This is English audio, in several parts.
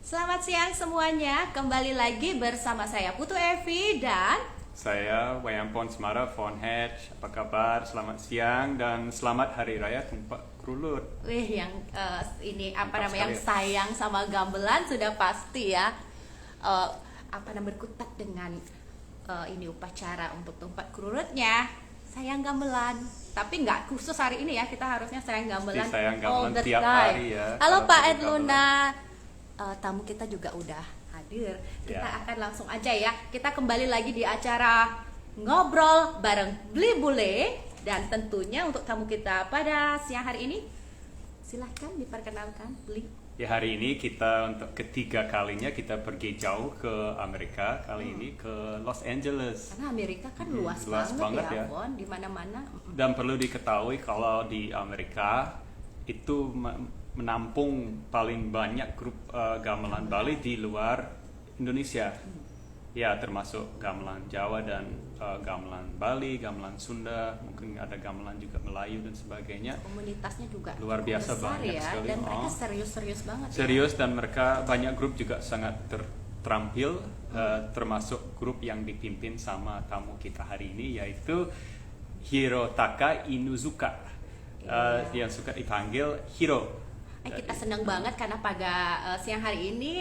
Selamat siang semuanya, kembali lagi bersama saya Putu Evi dan saya Wayampon Semara Phone Hedge. Apa kabar? Selamat siang dan selamat Hari Raya Tumpak Krulut. yang ini yang sayang sama gamelan sudah pasti ya. Berkutat dengan ini upacara untuk tumpat krulutnya. Sayang gamelan. Tapi nggak khusus hari ini ya, kita harusnya sayang gamelan all the tiap time. hari ya. Halo Pak Edluna. Tamu kita juga udah hadir. Kita akan langsung aja ya. Kita kembali lagi di acara Ngobrol bareng Bule. Dan tentunya untuk tamu kita pada siang hari ini, silahkan diperkenalkan Bli. Ya, hari ini kita untuk ketiga kalinya kita pergi jauh ke Amerika. Kali ini ke Los Angeles. Karena Amerika kan luas banget ya, Bon, di mana-mana. Dan perlu diketahui kalau di Amerika itu menampung paling banyak grup gamelan Bali di luar Indonesia. Ya, termasuk gamelan Jawa dan gamelan Bali, gamelan Sunda, mungkin ada gamelan juga Melayu dan sebagainya. Komunitasnya juga luar biasa besar banyak ya, sekali. dan mereka serius-serius banget. Serius ya? Dan mereka banyak grup juga sangat terampil, termasuk grup yang dipimpin sama tamu kita hari ini, yaitu Hirotaka Inuzuka. Yang suka dipanggil Hiro. Kita senang banget karena pada siang hari ini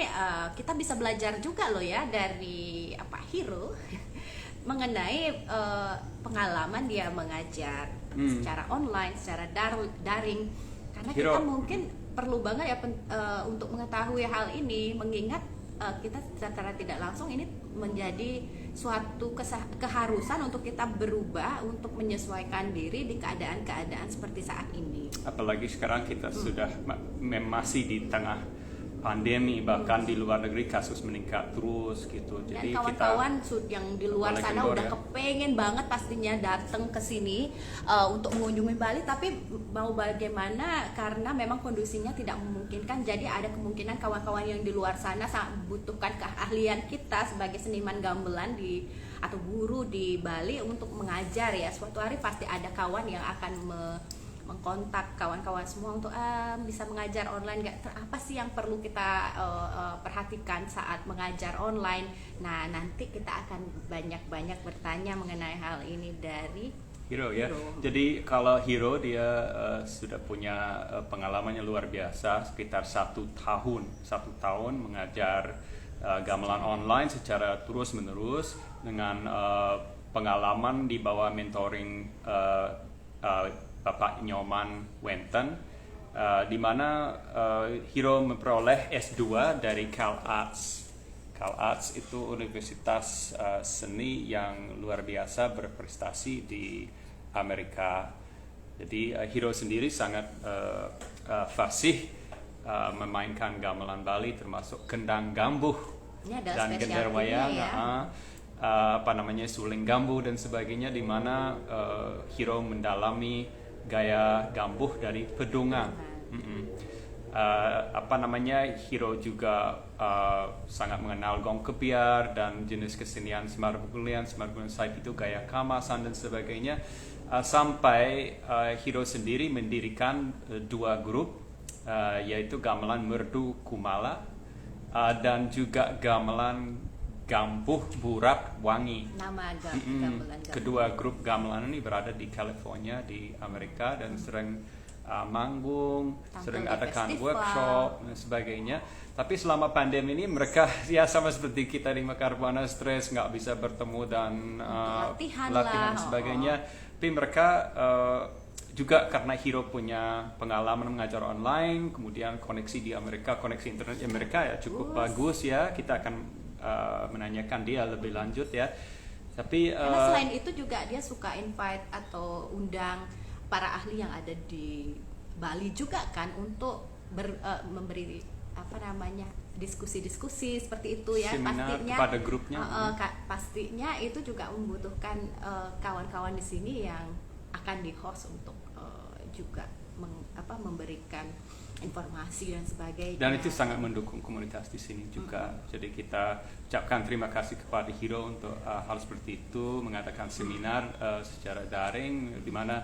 kita bisa belajar juga loh ya dari Hiro mengenai pengalaman dia mengajar secara online, secara daring. Karena Hiro, kita mungkin perlu banget ya untuk mengetahui hal ini, mengingat kita secara tidak langsung ini menjadi suatu keharusan untuk kita berubah, untuk menyesuaikan diri di keadaan-keadaan seperti saat ini. Apalagi sekarang kita sudah masih di tengah pandemi, bahkan di luar negeri kasus meningkat terus gitu. Jadi dan kawan-kawan yang di luar sana udah kepengen banget pastinya datang ke sini untuk mengunjungi Bali, tapi mau bagaimana karena memang kondisinya tidak memungkinkan. Jadi ada kemungkinan kawan-kawan yang di luar sana sangat membutuhkan keahlian kita sebagai seniman gamelan atau guru di Bali untuk mengajar ya. Suatu hari pasti ada kawan yang akan mengkontak kawan-kawan semua untuk bisa mengajar online. Apa sih yang perlu kita perhatikan saat mengajar online? Nah, nanti kita akan banyak-banyak bertanya mengenai hal ini dari Hiro ya. Jadi kalau Hiro dia sudah punya pengalamannya luar biasa, sekitar satu tahun mengajar gamelan online secara terus-menerus dengan pengalaman di bawah mentoring Bapak Nyoman Wenten, di mana Hiro memperoleh S2 dari Cal Arts. Cal Arts itu universitas seni yang luar biasa berprestasi di Amerika. Jadi Hiro sendiri sangat fasih memainkan gamelan Bali, termasuk kendang gambuh dan gender wayang. Suling gambuh dan sebagainya, di mana Hiro mendalami gaya gambuh dari pedungan. Hiro juga sangat mengenal gong kebiar dan jenis kesenian semar bukulian saat itu gaya kamasan dan sebagainya, sampai Hiro sendiri mendirikan dua grup, yaitu gamelan merdu kumala dan juga gamelan Gambuh Burak Wangi. Nama gamelan. Kedua grup gamelan ini berada di California di Amerika dan sering manggung, sering adakan workshop dan sebagainya. Tapi selama pandemi ini mereka ya sama seperti kita di Mekar, Bhuana, stres, nggak bisa bertemu dan latihan dan sebagainya. Tapi mereka juga karena Hiro punya pengalaman mengajar online, kemudian koneksi di Amerika, koneksi internet di Amerika ya cukup bagus ya. Kita akan menanyakan dia lebih lanjut ya. Tapi karena selain itu juga dia suka invite atau undang para ahli yang ada di Bali juga kan untuk memberi diskusi-diskusi seperti itu ya. Seminar pastinya kepada grupnya. Pastinya itu juga membutuhkan kawan-kawan di sini yang akan di-host untuk juga memberikan informasi dan sebagainya. Dan itu sangat mendukung komunitas di sini juga. Jadi kita ucapkan terima kasih kepada Hiro untuk hal seperti itu, mengadakan seminar secara daring, di mana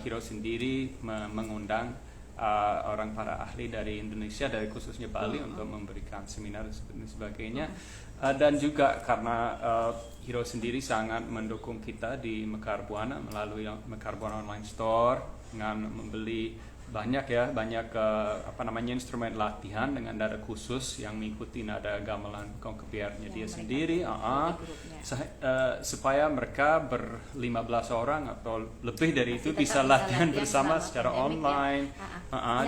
Hiro sendiri mengundang orang para ahli dari Indonesia, dari khususnya Bali untuk memberikan seminar dan sebagainya. Dan juga karena Hiro sendiri sangat mendukung kita di Mekar Bhuana melalui Mekar Bhuana Online Store dengan membeli banyak instrumen latihan dengan nada khusus yang mengikuti nada gamelan gong kebiarnya dia sendiri, supaya mereka ber-15 orang atau lebih dari itu bisa latihan bersama secara online.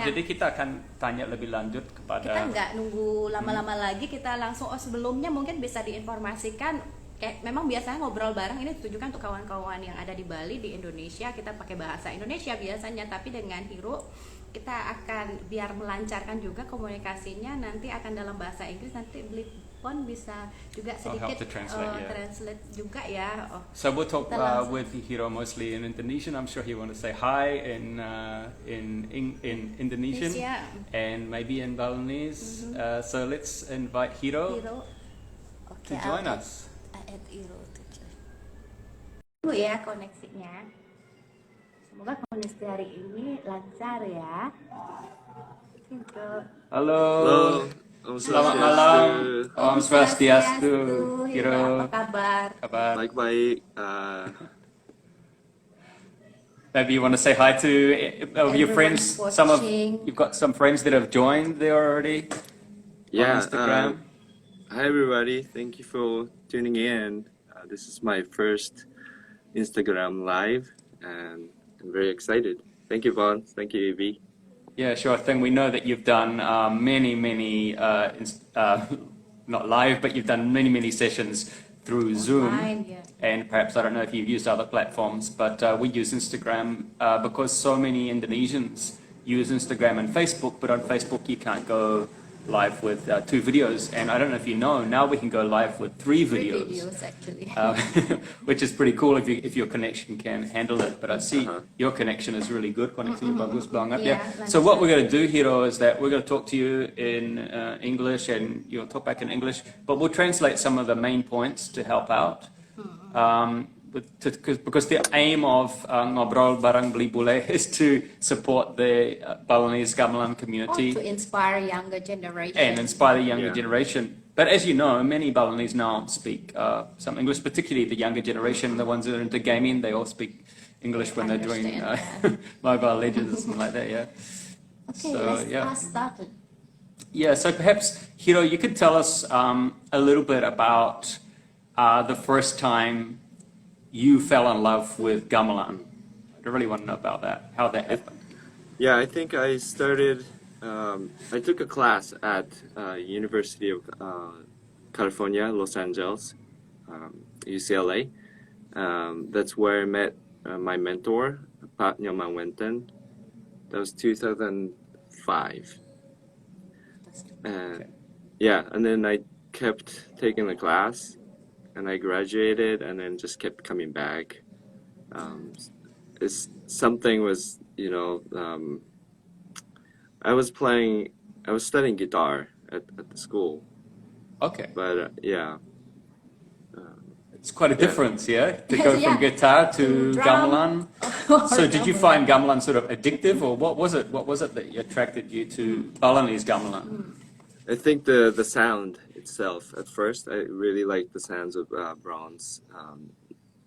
Jadi kita akan tanya lebih lanjut kepada, kita nggak nunggu lama-lama lagi, kita langsung sebelumnya mungkin bisa diinformasikan. Memang biasanya ngobrol bareng ini ditujukan untuk kawan-kawan yang ada di Bali, di Indonesia. Kita pakai bahasa Indonesia biasanya, tapi dengan Hiro kita akan, biar melancarkan juga komunikasinya, nanti akan dalam bahasa Inggris. Nanti Beli pun bisa juga sedikit translate juga ya. So we'll talk with Hiro mostly in Indonesian. I'm sure he want to say hi in Indonesian and maybe in Balinese. So let's invite Hiro to join us. Dulu ya koneksinya. Semoga koneksi hari ini lancar ya. Halo. Selamat malam. Om Swastiastu. Hiro. Apa kabar? Baik-baik. Maybe you want to say hi to your friends. You've got some friends that have joined there already. Yeah. On Instagram. Hi everybody. Thank you for tuning in. This is my first Instagram live, and I'm very excited. Thank you, Vaughn. Thank you, Evie. Yeah, sure thing. We know that you've done many, not live, but you've done many sessions through Zoom. And perhaps, I don't know if you've used other platforms, but we use Instagram because so many Indonesians use Instagram and Facebook, but on Facebook you can't go live with 2 videos, and I don't know if you know, now we can go live with 3 videos. 3 videos actually. Which is pretty cool if your connection can handle it, but I see your connection is really good. Koneksinya bagus banget ya. So what we're going to do, Hiro, is that we're going to talk to you in English, and you'll talk back in English, but we'll translate some of the main points to help out. Because the aim of Ngobrol Bareng Bule is to support the Balinese Gamelan community. To inspire younger generation. And inspire the younger generation. But as you know, many Balinese now speak some English, particularly the younger generation, the ones that are into gaming, they all speak English when they're doing Mobile Legends and something like that, yeah. Okay, so, let's start. Yeah, so perhaps, Hiro, you could tell us a little bit about the first time you fell in love with gamelan. I really want to know about that, how that happened. Yeah, I think I started, I took a class at University of California, Los Angeles, UCLA. That's where I met my mentor, Pat Nyoman Wenten. That was 2005. Yeah, and then I kept taking the class, and I graduated, and then just kept coming back. Something was, you know, I was studying guitar at the school. Okay. But yeah. It's quite a difference, yeah? To go from guitar to gamelan. So did you find gamelan sort of addictive, or what was it? What was it that attracted you to Balinese gamelan? I think the sound itself. At first, I really liked the sounds of bronze,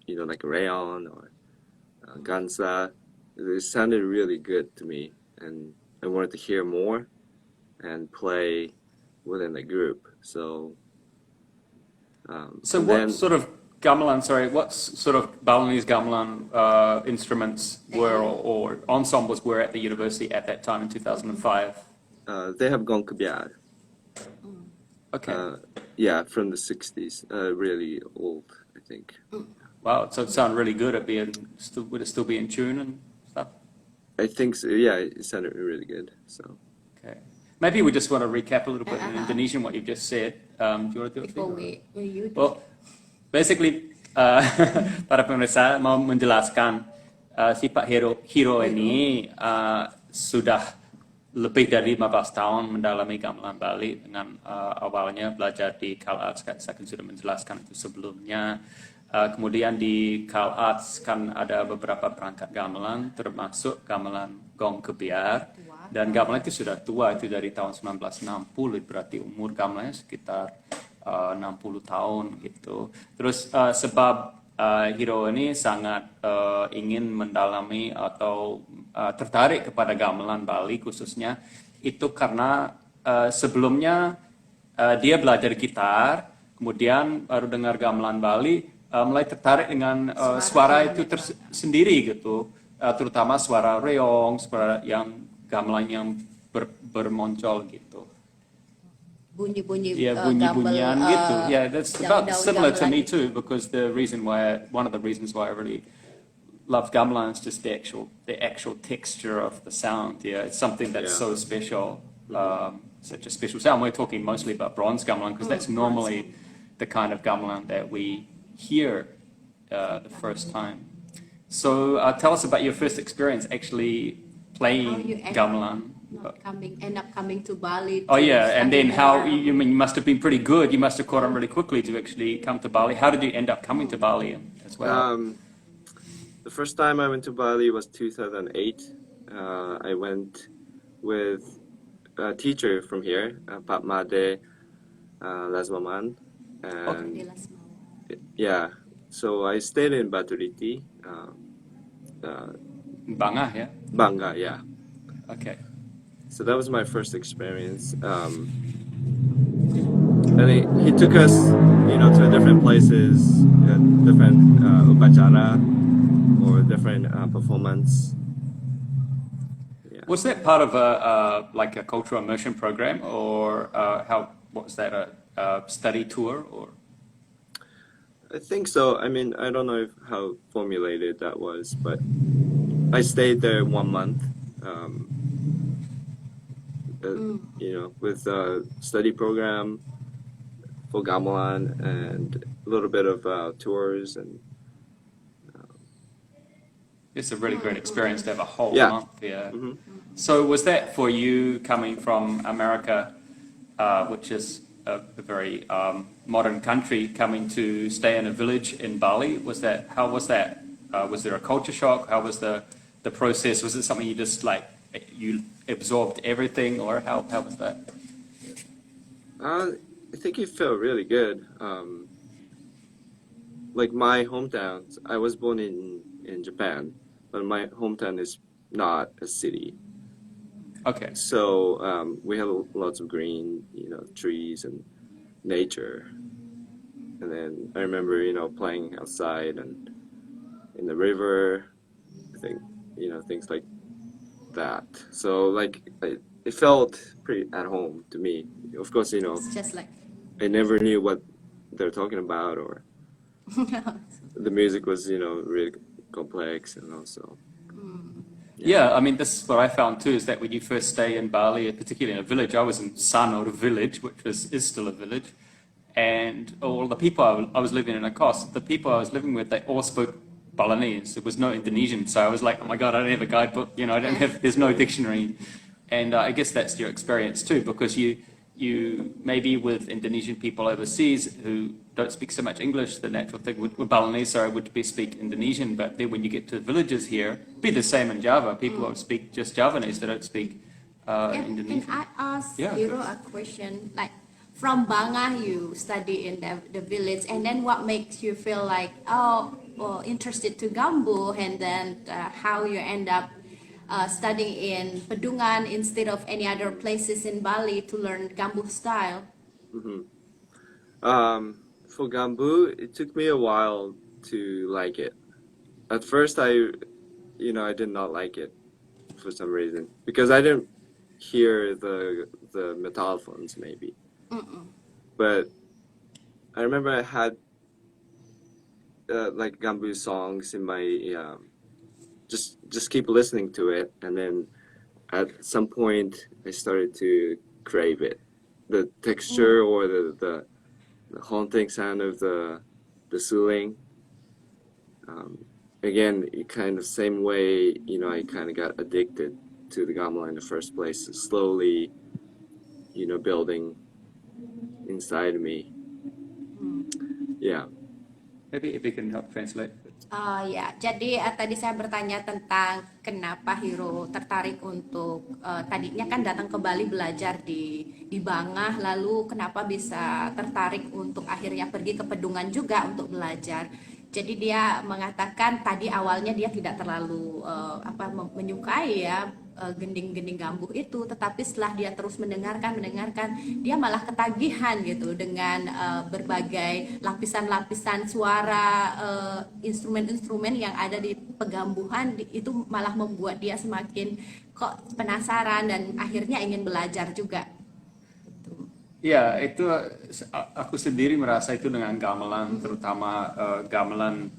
you know, like rayon or gansa. It sounded really good to me, and I wanted to hear more and play within the group. So what sort of gamelan? Sorry, what sort of Balinese gamelan instruments were or ensembles were at the university at that time in 2005? They have gong kebiar. Okay. Yeah, from the 60s. Really old, I think. Wow, so it sounded really good at would it still be in tune and stuff? I think so. Yeah, it sounded really good. So. Okay. Maybe we just want to recap a little bit in Indonesian what you've just said. Do you want to do it? Before you do. Well, basically, para pemirsa mau menjelaskan si Pak Hiro ini sudah lebih dari 15 tahun mendalami gamelan Bali dengan awalnya belajar di Cal Arts, saya sudah menjelaskan itu sebelumnya. Kemudian di Cal Arts kan ada beberapa perangkat gamelan, termasuk gamelan gong kebiar. Dan gamelan itu sudah tua, itu dari tahun 1960, berarti umur gamelannya sekitar 60 tahun gitu. Terus sebab Hiro ini sangat ingin mendalami atau tertarik kepada gamelan Bali khususnya, itu karena sebelumnya dia belajar gitar, kemudian baru dengar gamelan Bali, mulai tertarik dengan suara itu sendiri gitu, terutama suara reong, suara yang gamelan yang bermoncol gitu. Bunyi-bunyi bunyi-bunyian gitu. Yeah, that's about daun-daun similar to me gamelan. too, because one of the reasons why I really love gamelan is just the actual texture of the sound. Yeah, it's something that's so special, such a special sound. We're talking mostly about bronze gamelan because that's normally the kind of gamelan that we hear the first time. So tell us about your first experience actually playing gamelan. End up coming to Bali. Oh yeah, and then how more. you must have been pretty good. You must have caught on really quickly to actually come to Bali. How did you end up coming to Bali as well? The first time I went to Bali was 2008. I went with a teacher from here, Pak Made Lasmaman, and yeah. So I stayed in Baturiti. Bangah, yeah. Bangga, yeah. Okay. So that was my first experience. And he took us, to different places, different upacara or different performance. Yeah. Was that part of a cultural immersion program, or what was that, a study tour, or? I think so. I mean, I don't know how formulated that was, but I stayed there 1 month. With a study program for gamelan and a little bit of tours and. It's a really great experience to have a whole Yeah. month. Yeah. Mm-hmm. So was that for you coming from America, which is a very modern country, coming to stay in a village in Bali? How was that? Was there a culture shock? How was the process? Was it something you just you absorbed everything, or how was that? I think it felt really good. Like my hometown, I was born in Japan, but my hometown is not a city. Okay. So we have lots of green, trees and nature. And then I remember, playing outside and in the river. I think, things like that. So it felt pretty at home to me. Of course, It's just like I never knew what they're talking about, or the music was, really complex, and also. Yeah, I mean, this is what I found too, is that when you first stay in Bali, particularly in a village, I was in Sanur village, which is still a village, and all the people I was living in a cost, the people I was living with, they all spoke Balinese. There was no Indonesian, so I was like, oh my God, I don't have a guidebook, there's no dictionary. And I guess that's your experience too, because you maybe with Indonesian people overseas who don't speak so much English, the natural thing with Balinese, would be speak Indonesian, but then when you get to the villages here, be the same in Java. People don't speak just Javanese, they don't speak Indonesian. Can I ask Hiro a question? Like, from Bangah, you study in the village, and then what makes you feel like, interested to Gambu, and then how you end up studying in Pedungan instead of any other places in Bali to learn Gambu style? Mm-hmm. For Gambu, it took me a while to like it. At first, I did not like it for some reason, because I didn't hear the metallophones maybe. But I remember I had Gambu songs in my just keep listening to it, and then at some point I started to crave it, the texture or the haunting sound of the suling. Again, kind of same way, I kind of got addicted to the gamelan in the first place, slowly, building inside me. Yeah. Maybe if we can help translate. Ya, jadi tadi saya bertanya tentang kenapa Hiro tertarik untuk tadinya kan datang ke Bali belajar di Bangah, lalu kenapa bisa tertarik untuk akhirnya pergi ke Pedungan juga untuk belajar. Jadi dia mengatakan tadi awalnya dia tidak terlalu menyukai ya gending-gending gambuh itu, tetapi setelah dia terus mendengarkan dia malah ketagihan gitu dengan berbagai lapisan-lapisan suara instrumen-instrumen yang ada di pegambuhan itu malah membuat dia semakin kok penasaran dan akhirnya ingin belajar juga. Ya, itu aku sendiri merasa itu dengan gamelan, terutama gamelan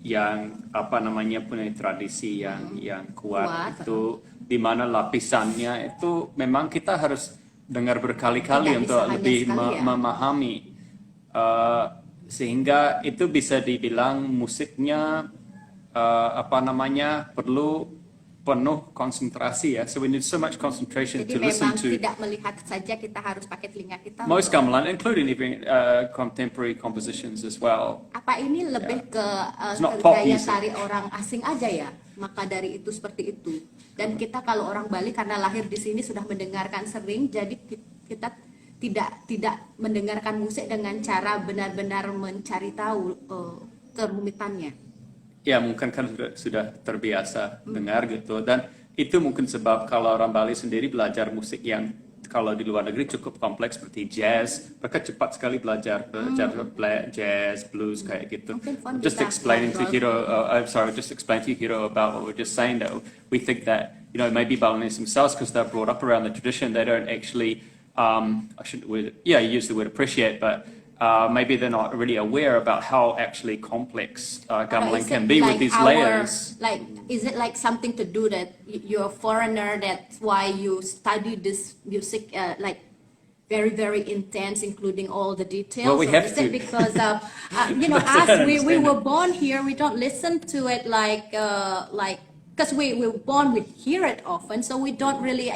yang apa namanya punya tradisi yang kuat itu, di mana lapisannya itu memang kita harus dengar berkali-kali Tidak untuk bisa hanya lebih sekali ya. memahami. Uh, Sehingga itu bisa dibilang musiknya apa namanya perlu penuh konsentrasi ya. So we need so much concentration Jadi to listen memang to tidak melihat saja, kita harus pakai telinga kita most untuk- gamelan, including even contemporary compositions as well. apa ini lebih ke It's not pop gaya music. tari orang asing aja ya, maka dari itu seperti itu. Dan kita kalau orang Bali karena lahir di sini sudah mendengarkan sering, jadi kita tidak mendengarkan musik dengan cara benar-benar mencari tahu kerumitannya. Ya mungkin kan sudah terbiasa dengar gitu, dan itu mungkin sebab kalau orang Bali sendiri belajar musik yang kalau di luar negeri cukup kompleks seperti jazz, mereka cepat sekali belajar jazz, blues kayak gitu. Mungkin Fon Just bisa explaining to ngobrol. Hiro, I'm sorry, just explain to Hiro about what we're just saying that we think that maybe Balinese themselves, because they're brought up around the tradition, they don't actually I shouldn't use the word appreciate, but maybe they're not really aware about how actually complex gamelan Is can it be like with these our- layers. Like, is it like something to do that you're a foreigner, that's why you study this music like very, very intense, including all the details? Well, we Or have is it to. because of, That's us, we understandable. were born here, we don't listen to it like, because we were born, we hear it often, so we don't really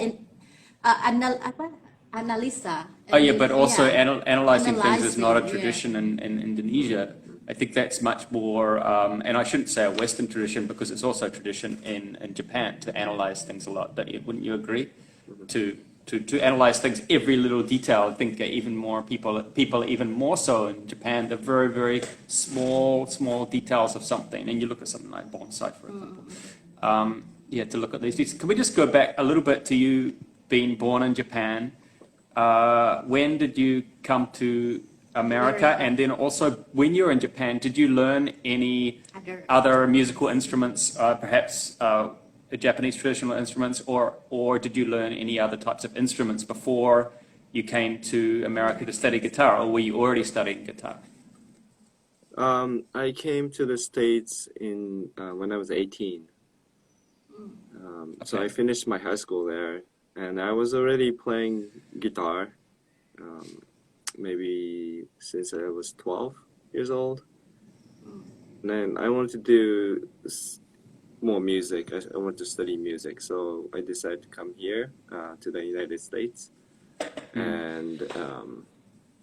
analisa. Oh yeah, but also Yeah. analyzing things is not a Analyzing, yeah. tradition in Indonesia. I think that's much more, and I shouldn't say a Western tradition because it's also a tradition in Japan to analyze things a lot. Wouldn't you agree? To analyze things, every little detail. I think even more people even more so in Japan. The very, very small details of something. And you look at something like bonsai, for example. To look at these details. Can we just go back a little bit to you being born in Japan? When did you come to America? And then also, when you were in Japan, did you learn any other musical instruments, perhaps Japanese traditional instruments, or did you learn any other types of instruments before you came to America to study guitar, or were you already studying guitar? I came to the States when I was 18. So Okay. I finished my high school there, and I was already playing guitar, maybe since I was 12 years old. And then I wanted to do more music. I wanted to study music, so I decided to come here to the United States and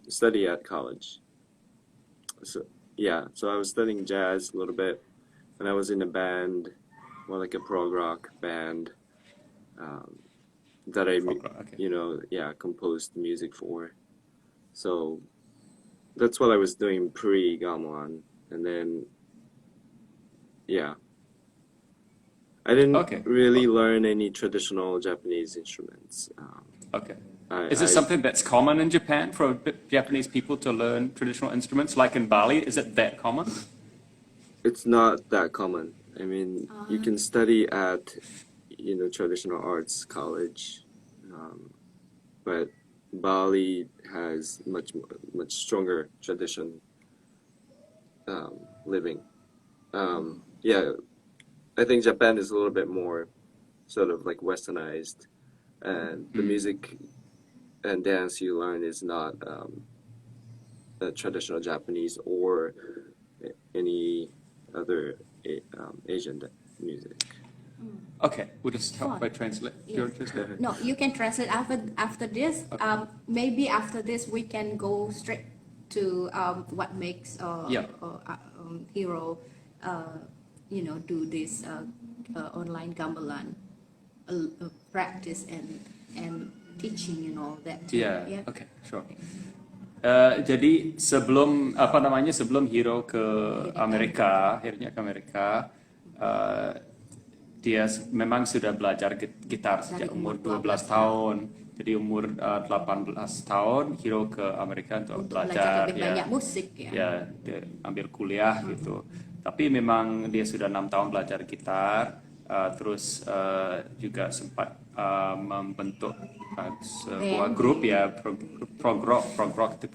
study at college. So I was studying jazz a little bit, and I was in a band, more like a prog rock band, that I, Prog rock, okay. composed music for. So that's what I was doing pre-gamelan, and then, I didn't really learn any traditional Japanese instruments. Okay. Is this something that's common in Japan for Japanese people to learn traditional instruments, like in Bali? Is it that common? It's not that common. I mean, you can study at, traditional arts college, but Bali has much stronger tradition living. I think Japan is a little bit more sort of like westernized, and the music and dance you learn is not traditional Japanese or any other Asian music. Okay, we'll just help by translate. Yeah. Translate? No, you can translate after this. Okay. Maybe after this we can go straight to what makes Hiro do this online gamelan practice and teaching and all that too. Yeah, okay, sure. Jadi sebelum Hiro ke Amerika, akhirnya ke Amerika, dia memang sudah belajar gitar sejak umur 12 tahun. Jadi umur 18 tahun Hiro ke Amerika untuk belajar lebih banyak musik ya. Ya, dia ambil kuliah gitu. Tapi memang dia sudah 6 tahun belajar gitar, terus juga sempat membentuk sebuah grup ya, prog rock,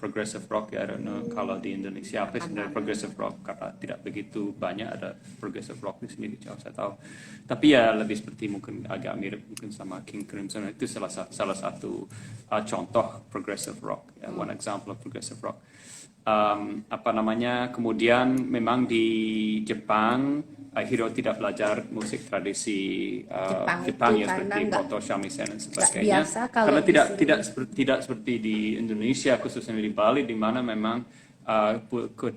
progressive rock ya. I don't know kalau di Indonesia apa sebenarnya progressive rock, karena tidak begitu banyak ada progressive rock di sini, jauh saya tahu. Tapi ya lebih seperti mungkin agak mirip mungkin sama King Crimson, itu salah satu contoh progressive rock ya, one example of progressive rock. Kemudian memang di Jepang Hiro tidak belajar musik tradisi Jepang ya, seperti koto shamisen dan sebagainya, karena tidak seperti di Indonesia, khususnya di Bali, di mana memang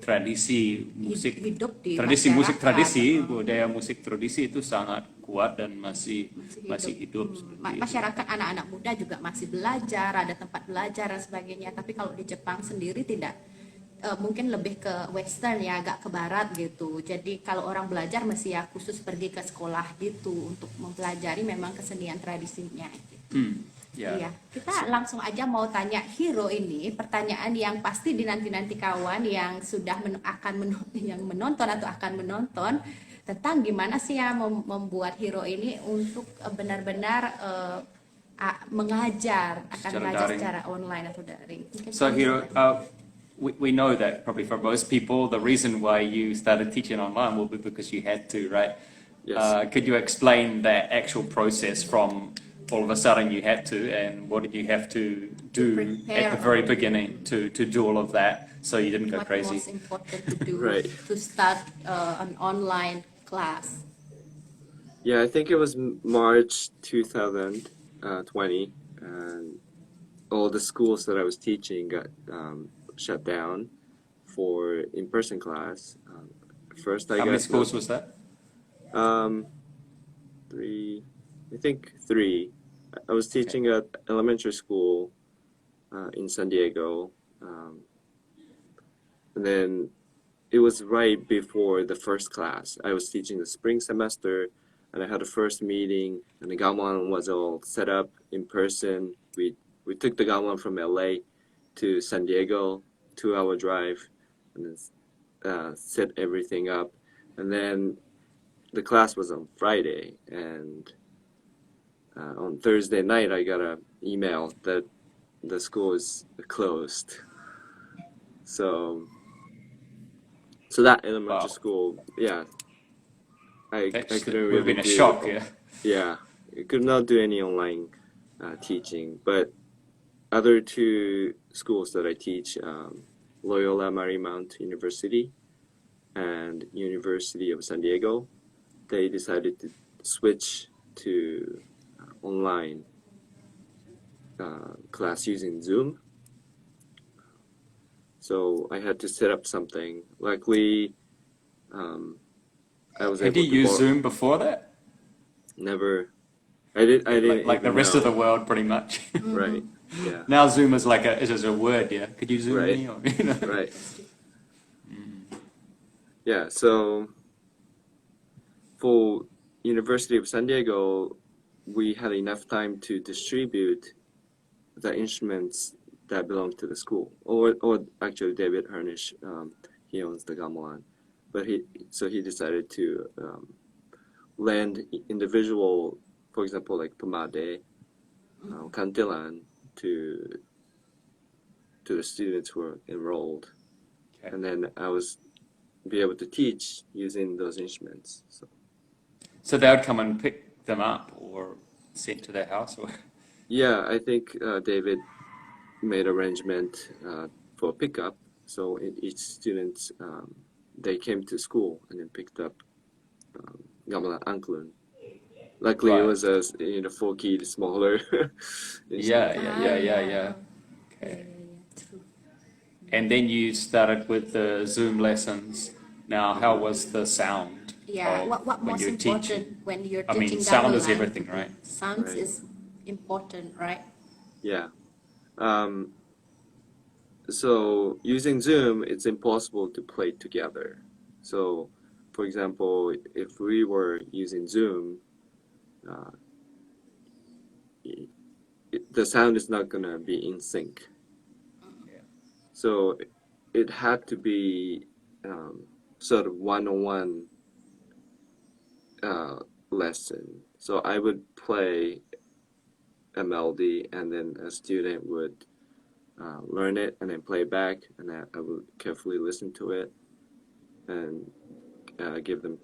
tradisi musik budaya musik tradisi itu sangat kuat dan masih hidup. Masyarakat anak-anak muda juga masih belajar, ada tempat belajar dan sebagainya. Tapi kalau di Jepang sendiri tidak, mungkin lebih ke western ya, agak ke barat gitu. Jadi kalau orang belajar mesti ya khusus pergi ke sekolah gitu untuk mempelajari memang kesenian tradisinya gitu. Iya, kita langsung aja mau tanya Hiro ini pertanyaan yang pasti dinanti-nanti kawan yang sudah menonton atau akan menonton, tentang gimana sih ya membuat Hiro ini untuk benar-benar mengajar secara online atau daring. So Hiro, we know that probably for most people, the reason why you started teaching online will be because you had to, right? Yes. Could you explain that actual process from all of a sudden you had to, and what did you have to do at the very beginning to do all of that so you didn't go crazy? What was important to do Right. to start an online class? Yeah, I think it was March 2020, and all the schools that I was teaching got shut down for in-person class. First, How many schools was that? Three. I was teaching at elementary school in San Diego, and then it was right before the first class. I was teaching the spring semester, and I had the first meeting, and the gamelan was all set up in person. We took the gamelan from LA to San Diego, 2-hour drive, and then set everything up. And then the class was on Friday, and on Thursday night I got an email that the school is closed. So that elementary school, yeah, I couldn't really been a shock, yeah. Yeah, I could not do any online teaching, but other two schools that I teach, Loyola Marymount University and University of San Diego, they decided to switch to online class using Zoom. So I had to set up something. Luckily, I was able to. Had you used Zoom before that? Never. I didn't like the rest of the world, pretty much. Right. Yeah. Now Zoom is is a word, yeah. Could you Zoom Right. me? Or, Right. Yeah. So for University of San Diego, we had enough time to distribute the instruments that belong to the school, or actually David Hernish, he owns the gamelan, but he decided to lend individual, for example, like pomade, kantilan to the students who were enrolled, Okay. and then I was be able to teach using those instruments. So they would come and pick them up or sent to their house? Or? Yeah, I think David made arrangement for pickup. So each student, they came to school and then picked up gamelan angklung. Luckily, Right. it was a 4-keyed smaller. Yeah. Okay. True. And then you started with the Zoom lessons Now, how was the sound? Yeah, of what when most you're important teaching? when you're I teaching mean, sound is gamelan? everything, right? Sounds Right. is important, right? Yeah. So using Zoom, it's impossible to play together. So, for example, if we were using Zoom, uh, the sound is not gonna be in sync. Yeah. So it had to be sort of one-on-one lesson. So I would play a melody, and then a student would learn it and then play it back, and I would carefully listen to it and give them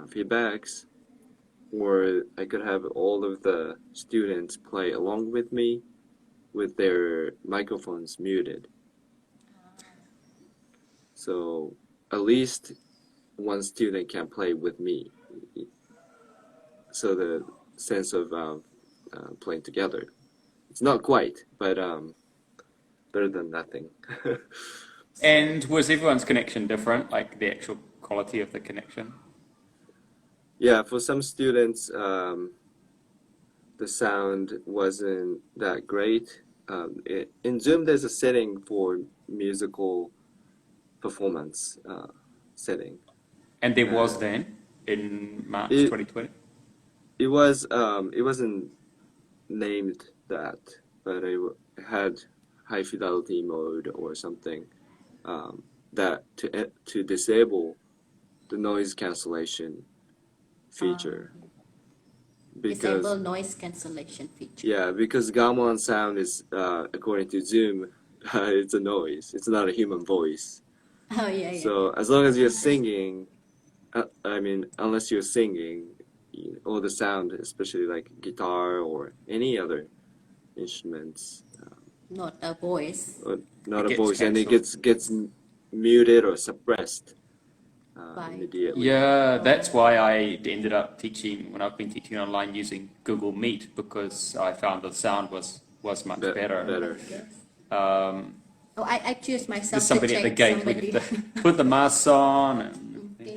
feedbacks. Or I could have all of the students play along with me with their microphones muted. So at least one student can play with me. So the sense of playing together. It's not quite, but better than nothing. And was everyone's connection different, like the actual quality of the connection? Yeah, for some students, the sound wasn't that great. In Zoom, there's a setting for musical performance setting. And there was then in March It 2020. it wasn't named that, but it had high fidelity mode or something that to disable the noise cancellation feature. Because Disable noise cancellation feature. yeah, because gamelan sound is according to Zoom, it's a noise. It's not a human voice. Oh yeah, yeah. So as long as you're singing, I mean, unless you're singing, all the sound, especially like guitar or any other instruments, Not a voice. or not It a gets voice, and it cancelled. gets muted or suppressed By immediately. Yeah, that's why I ended up teaching when I've been teaching online using Google Meet, because I found the sound was much better. Better. Oh, I choose myself There's to somebody at the check gate. We somebody. have to put the mask on. And Okay,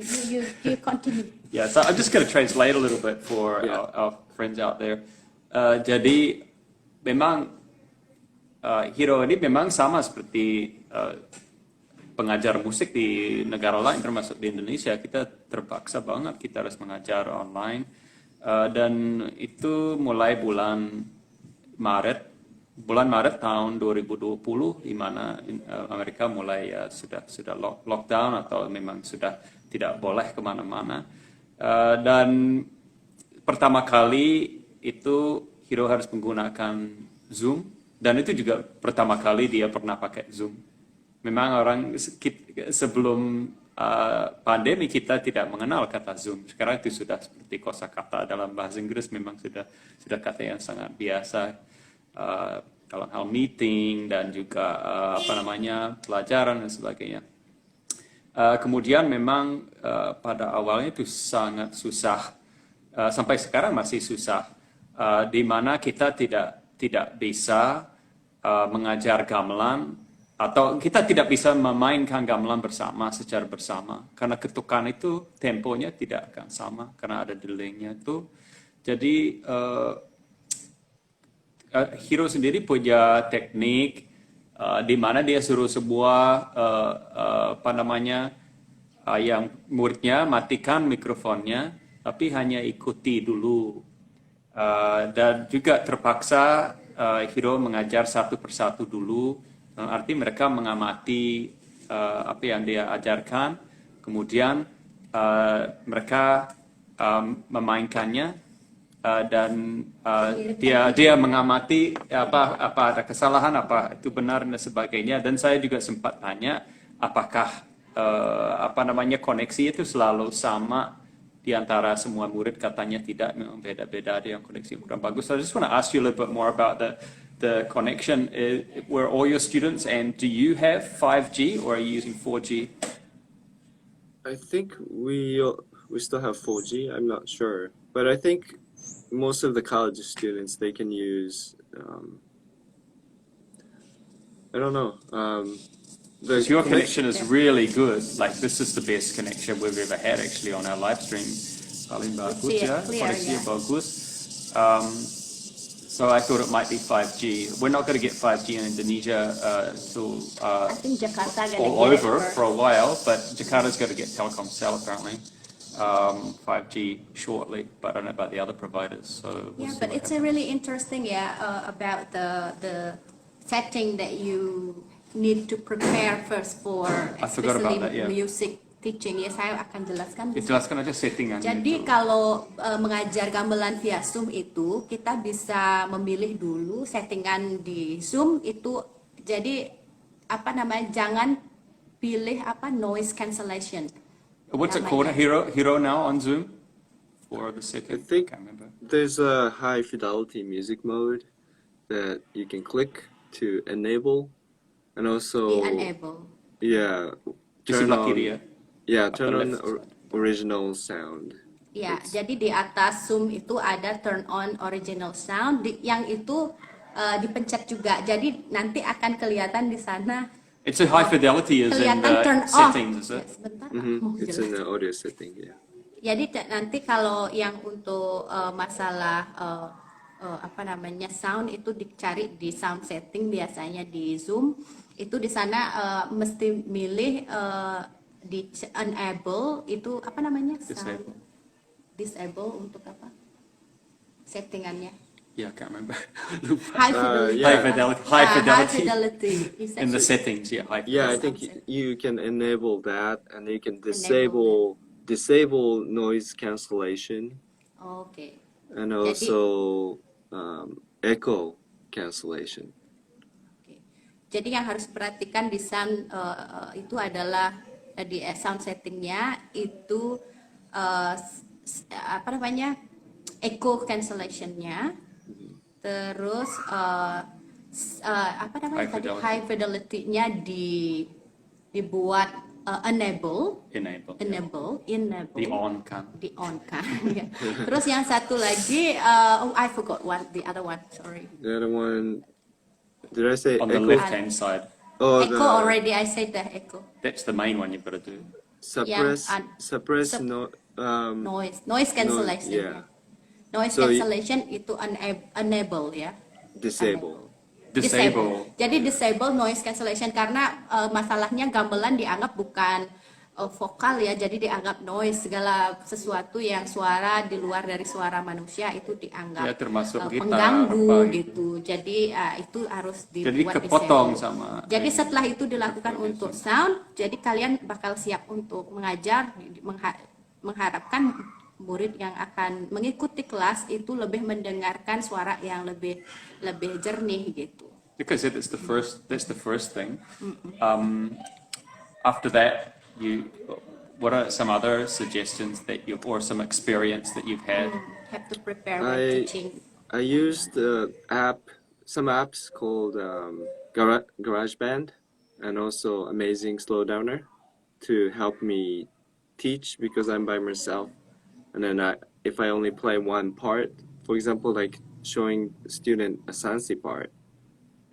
you continue. yeah, so I'm just going to translate a little bit for Yeah. our friends out there. Jadi memang Hiro ini memang sama seperti pengajar musik di negara lain, termasuk di Indonesia. Kita terpaksa banget kita harus mengajar online, dan itu mulai bulan Maret tahun 2020, di mana Amerika mulai sudah lockdown atau memang sudah tidak boleh kemana-mana. Dan pertama kali itu Hiro harus menggunakan Zoom, dan itu juga pertama kali dia pernah pakai Zoom. Memang sebelum pandemi kita tidak mengenal kata Zoom. Sekarang itu sudah seperti kosakata dalam bahasa Inggris, memang sudah kata yang sangat biasa dalam hal meeting dan juga pelajaran dan sebagainya. Kemudian memang pada awalnya itu sangat susah, sampai sekarang masih susah, di mana kita tidak bisa mengajar gamelan, atau kita tidak bisa memainkan gamelan secara bersama, karena ketukan itu temponya tidak akan sama karena ada delay-nya itu. Jadi Hiro sendiri punya teknik di mana dia suruh sebuah yang muridnya matikan mikrofonnya, tapi hanya ikuti dulu, dan juga terpaksa Hiro mengajar satu persatu dulu. Arti mereka mengamati apa yang dia ajarkan, kemudian mereka memainkannya, dan dia mengamati apa ada kesalahan, apa itu benar dan sebagainya. Dan saya juga sempat tanya apakah koneksi itu selalu sama di antara semua murid. Katanya tidak, memang beda-beda, ada yang koneksi kurang bagus. So I just want to ask you a little bit more about the connection. Were all your students, and do you have 5G or are you using 4G? I think we still have 4G. I'm not sure, but I think most of the college students, they can use I don't know, The Your connection is really good. Like this is the best connection we've ever had actually on our live stream. Paling bagus ya, Clear, koneksinya yeah. bagus. So I thought it might be 5G. We're not going to get 5G in Indonesia till I think Jakarta gonna all get it over first. for a while, but Jakarta's going to get Telkomsel apparently. 5G shortly, but I don't know about the other providers. So we'll Yeah, see but what it's happens. really interesting, about the setting that you need to prepare first for, I forgot about especially that, yeah. music teaching. Ya, saya akan jelaskan. Jelaskan aja settingannya. Jadi itu. kalau mengajar gamelan via Zoom itu kita bisa memilih dulu settingan di Zoom itu. Jadi apa namanya? Jangan pilih noise cancellation. What's it called? Hero now on Zoom for the setting. I think Can't remember. there's a high fidelity music mode that you can click to enable, and also Di enable. yeah, Di turn sebelah on kiri ya. turn Upper on left. original sound. Ya, jadi di atas Zoom itu ada turn on original sound, yang itu dipencet juga. Jadi nanti akan kelihatan di sana. It's a high fidelity is in Kelihatan the turn settings, off. is it? Ya, sebentar, mau It's jelas. in the audio setting, yeah. Jadi nanti kalau yang untuk masalah sound itu dicari di sound setting biasanya di Zoom itu di sana mesti milih di enable itu sound disable untuk apa settingannya Yeah, I can't remember. Lupa. high fidelity yeah. High high fidelity fidelity is in the actually- settings. Yeah, high Yeah, I fidelity. think you can enable that, and you can disable noise cancellation, Oke. and also echo cancellation. Oke. Jadi yang harus perhatikan di sound itu adalah di sound settingnya itu echo cancellationnya, terus high fidelity-nya dibuat enable, The on kan. di on kan. Ya. Terus yang satu lagi, I forgot the other one, sorry. The other one, did I say On the echo? left hand side. Oh, Echo already, I said the echo. That's the main one you've got to do. suppress Noise cancellation. yeah. Noise So cancellation itu enable ya. Disable. Disable. Jadi disable noise cancellation karena masalahnya gamelan dianggap bukan vokal ya, jadi dianggap noise, segala sesuatu yang suara di luar dari suara manusia itu dianggap Ya, termasuk gitar, pengganggu apa gitu. Jadi itu harus Jadi dibuat kepotong disable. sama. Jadi setelah itu dilakukan untuk sound, jadi kalian bakal siap untuk mengajar, mengharapkan murid yang akan mengikuti kelas itu lebih mendengarkan suara yang lebih jernih gitu. Because that's the first thing. After that, what are some other suggestions that or some experience that you've had? Have to prepare when I teaching. I used some apps called GarageBand and also Amazing Slowdowner to help me teach because I'm by myself. And then if I only play one part, for example, like showing student a Sansi part,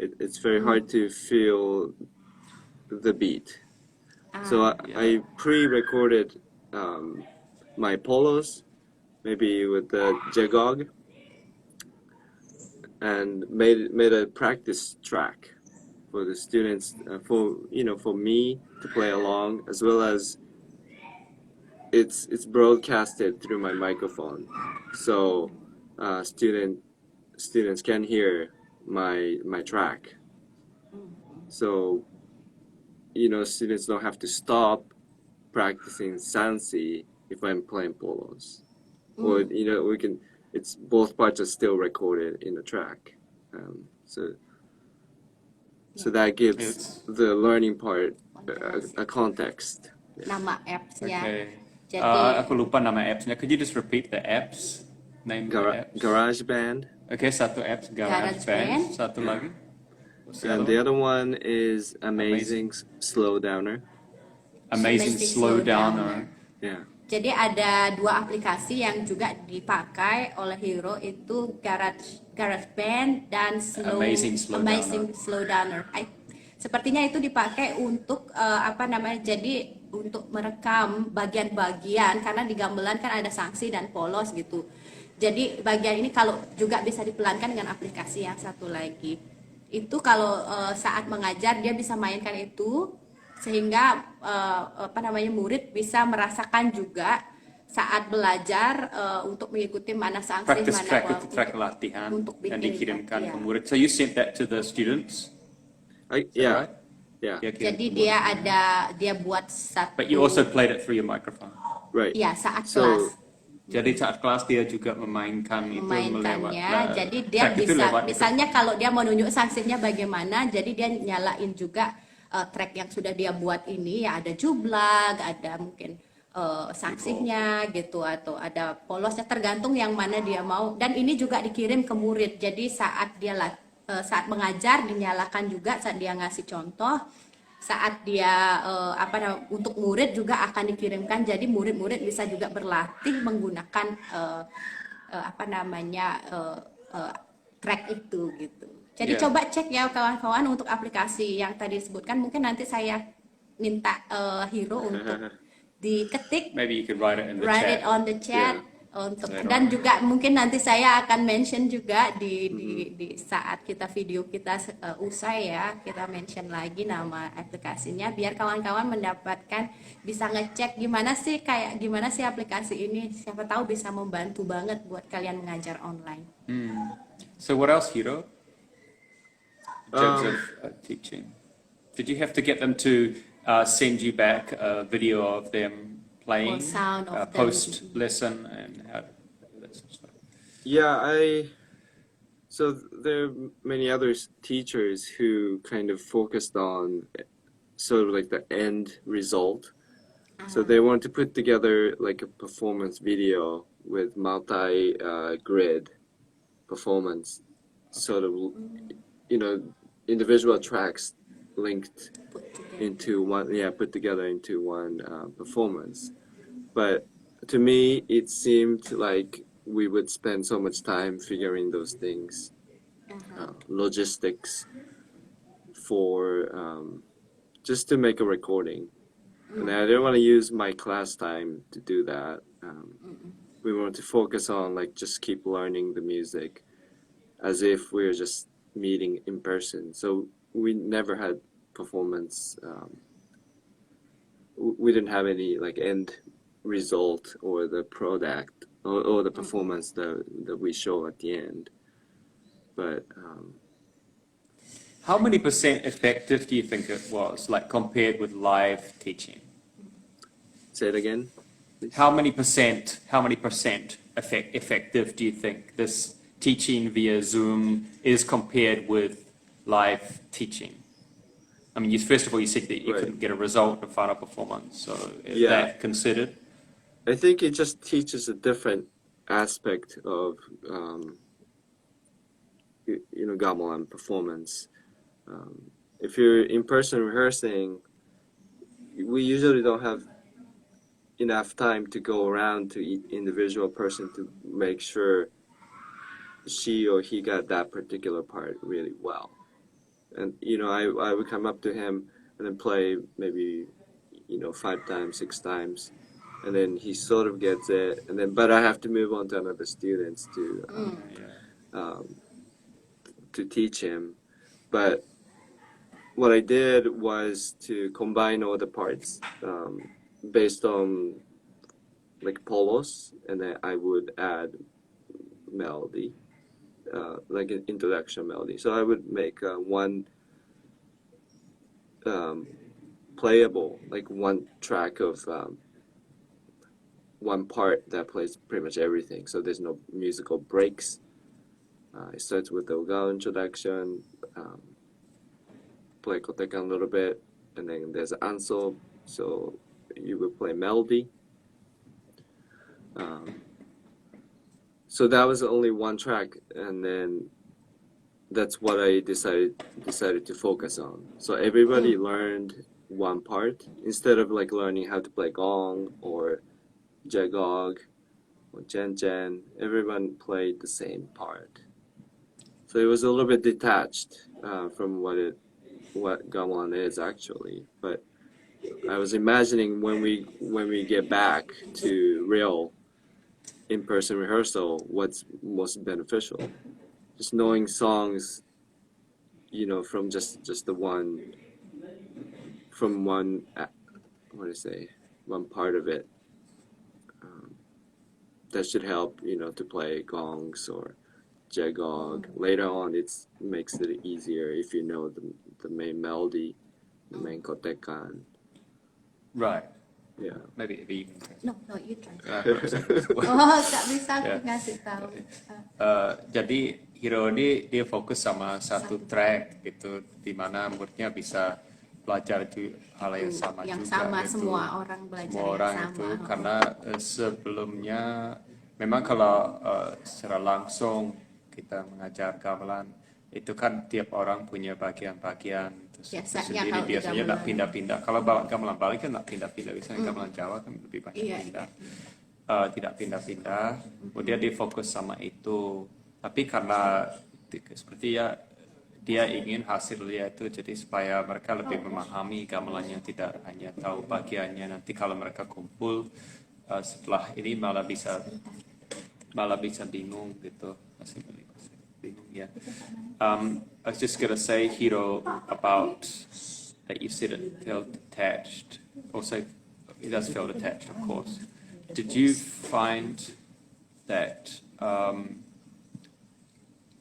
it's very hard to feel the beat. So I pre-recorded my polos, maybe with the jagog, and made a practice track for the students, for me to play along, as well as it's broadcasted through my microphone, so students can hear my track. So students don't have to stop practicing Sansi if I'm playing polos, or it's both parts are still recorded in the track. So that gives the learning part a context. Nama apps-nya. Okay. Jadi Aku lupa nama appsnya. Could you just repeat the apps? Name the apps. GarageBand. Okay, satu apps GarageBand. Satu lagi. What's And the other one is Amazing Slowdowner. Amazing Slowdowner. Yeah. Jadi ada dua aplikasi yang juga dipakai oleh Hiro, itu GarageBand dan Amazing Slowdowner. Slowdowner. Sepertinya itu dipakai untuk apa namanya? Jadi untuk merekam bagian-bagian karena di gamelan kan ada sanksi dan polos gitu. Jadi bagian ini kalau juga bisa dipelankan dengan aplikasi yang satu lagi. Itu kalau saat mengajar dia bisa mainkan itu sehingga apa namanya murid bisa merasakan juga saat belajar untuk mengikuti mana sanksi Practice mana track itu track latihan untuk yang bikin dikirimkan ya. ke murid. So you sent that to the students? Is that Yeah, right? yeah, Dia kirim Jadi ke dia murid. dia buat satu But you also played it through your microphone. right. ya saat So kelas Jadi saat kelas dia juga memainkan itu melewat memainkannya. Jadi dia track itu bisa lewat misalnya kalau dia mau nunjuk sanksinya bagaimana, jadi dia nyalain juga track yang sudah dia buat ini ya ada jublag, ada mungkin sanksinya gitu atau ada polosnya tergantung yang mana dia mau dan ini juga dikirim ke murid. Jadi saat dia saat mengajar dinyalakan juga saat dia ngasih contoh, saat dia apa namanya untuk murid juga akan dikirimkan. Jadi murid-murid bisa juga berlatih menggunakan apa namanya track itu gitu. Jadi Yeah. coba cek ya kawan-kawan untuk aplikasi yang tadi disebutkan. Mungkin nanti saya minta Hiro untuk diketik, Maybe you could write it in the write chat. it on the chat. Yeah. Untuk Later dan on. juga mungkin nanti saya akan mention juga di saat kita video kita usai ya, kita mention lagi nama aplikasinya biar kawan-kawan mendapatkan bisa ngecek gimana sih aplikasi ini, siapa tahu bisa membantu banget buat kalian mengajar online. So what else, Hiro? In terms Um, of teaching, did you have to get them to send you back a video of them playing, Or sound of them. post lesson, and how that sort of stuff? yeah, so there are many other teachers who kind of focused on sort of like the end result. So they want to put together like a performance video with multi grid performance, sort of, individual tracks linked Put together. into one, put together into one performance. But to me, it seemed like we would spend so much time figuring those things, logistics, for just to make a recording. And I didn't want to use my class time to do that. We wanted to focus on like just keep learning the music as if we were just meeting in person. So we never had performance. We didn't have any like end result or the product or the performance that we show at the end. But How many percent effective do you think it was, like compared with live teaching? say it again. How many percent effective do you think this teaching via Zoom is compared with live teaching? I mean, first of all, you said that you Right. couldn't get a result of final performance, so is Yeah. that considered? I think it just teaches a different aspect of gamelan performance. If you're in person rehearsing, we usually don't have enough time to go around to each individual person to make sure she or he got that particular part really well. And I would come up to him and then play maybe 5 times, 6 times, and then he sort of gets it, and then but I have to move on to another students to teach him. But what I did was to combine all the parts based on like polos, and then I would add melody, like an introduction melody. So I would make one playable, like one track of one part that plays pretty much everything. So there's no musical breaks. It starts with the Oga introduction, play kotekan a little bit, and then there's an anso, so you would play melody. So that was only one track, and then that's what I decided to focus on. So everybody learned one part instead of like learning how to play gong or jagog or jen. Everyone played the same part. So it was a little bit detached from what it what gamelan is actually, but I was imagining when we get back to real in-person rehearsal, what's most beneficial. Just knowing songs, from just the one from one what do you say, one part of it. That should help, to play gongs or jagog. Later on, it makes it easier if you know the main melody, the main kotekan. Right. Yeah. Maybe if you No, you try. uh, Tak bisa aku Yeah. ngasih tahu. jadi Hiro dia fokus sama satu track gitu, di mana muridnya bisa belajar itu hal yang sama Yang juga sama, gitu. semua orang belajar Semua yang orang sama. itu karena sebelumnya memang kalau secara langsung kita mengajar gamelan itu kan tiap orang punya bagian-bagian Biasanya sendiri, kalau di biasanya gamelan. nggak pindah-pindah. Kalau bawa gamelan Bali kan nggak pindah-pindah, biasanya gamelan Jawa kan lebih banyak Iya. pindah. Tidak pindah-pindah, kemudian dia fokus sama itu. Tapi karena seperti ya dia ingin hasilnya itu jadi supaya mereka lebih memahami gamelannya, tidak hanya tahu bagiannya. Nanti kalau mereka kumpul setelah ini malah bisa bingung gitu. Masih bingung ya. I was just gonna say, Hiro, about that you said it felt detached. Also, it does feel detached, of course. Did you find that,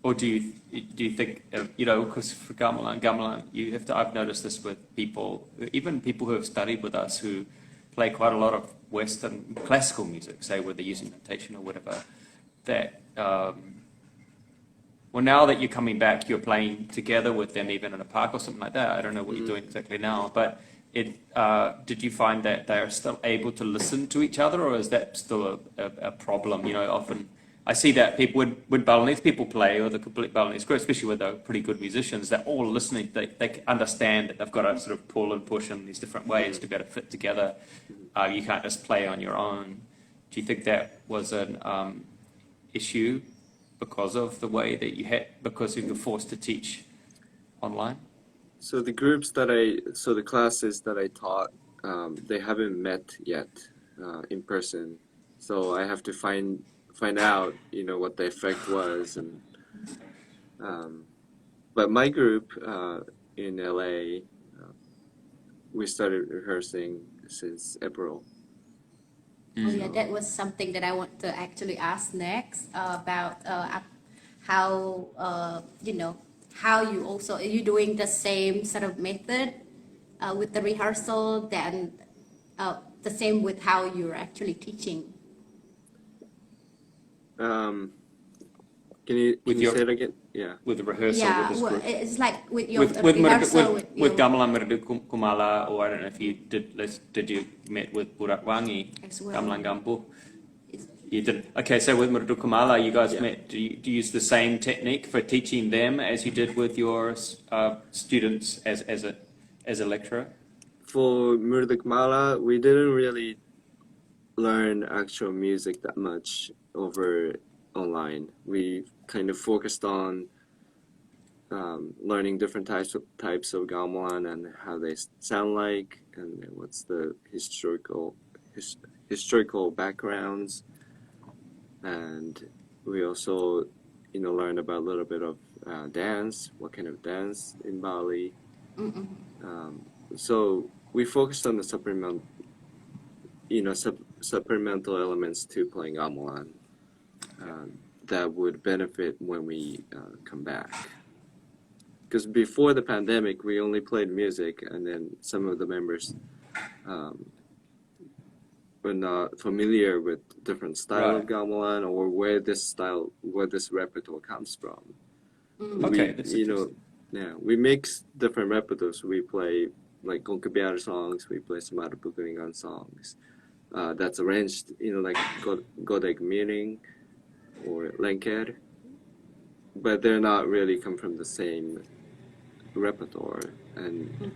or do you think, because for gamelan, you have to. I've noticed this with people, even people who have studied with us, who play quite a lot of Western classical music, say whether using notation or whatever. That well, now that you're coming back, you're playing together with them, even in a park or something like that. I don't know what you're doing exactly now, but did you find that they are still able to listen to each other, or is that still a problem? Often I see that people when Balinese people play, or the complete Balinese group, especially with the pretty good musicians, they're all listening. They understand that they've got to sort of pull and push in these different ways to be able to fit together. You can't just play on your own. Do you think that was an issue because of the way that because you were forced to teach online? So the classes that I taught, they haven't met yet in person. So I have to find out, what the effect was, and but my group in LA, we started rehearsing since April. Oh yeah, that was something that I want to actually ask next about how how you also are you doing the same sort of method with the rehearsal, then the same with how you're actually teaching. Can you say it again? Yeah. With the rehearsal, Yeah, with this group. it's like with your with rehearsal with Gamelan Merdu Kumala, or I don't know if you did you met with Burak Wangi, As well. Gamelan Gampu? You did. Okay, so with Merdu Kumala, you guys met. Do you use the same technique for teaching them as you did with your students as a lecturer? For Murdukmala, we didn't really learn actual music that much over online. We kind of focused on learning different types of gamelan and how they sound like, and what's the historical backgrounds, and we also learned about a little bit of dance, what kind of dance in Bali. So we focused on the supplemental elements to playing gamelan that would benefit when we come back. Because before the pandemic, we only played music, and then some of the members were not familiar with different style of gamelan, or where this repertoire comes from. Okay, that's interesting. We mix different repertoires. We play like Konkabiar songs, we play some other Bukuringan songs. That's arranged, like Godeg Meaning or Lenker, but they're not really come from the same repertoire. And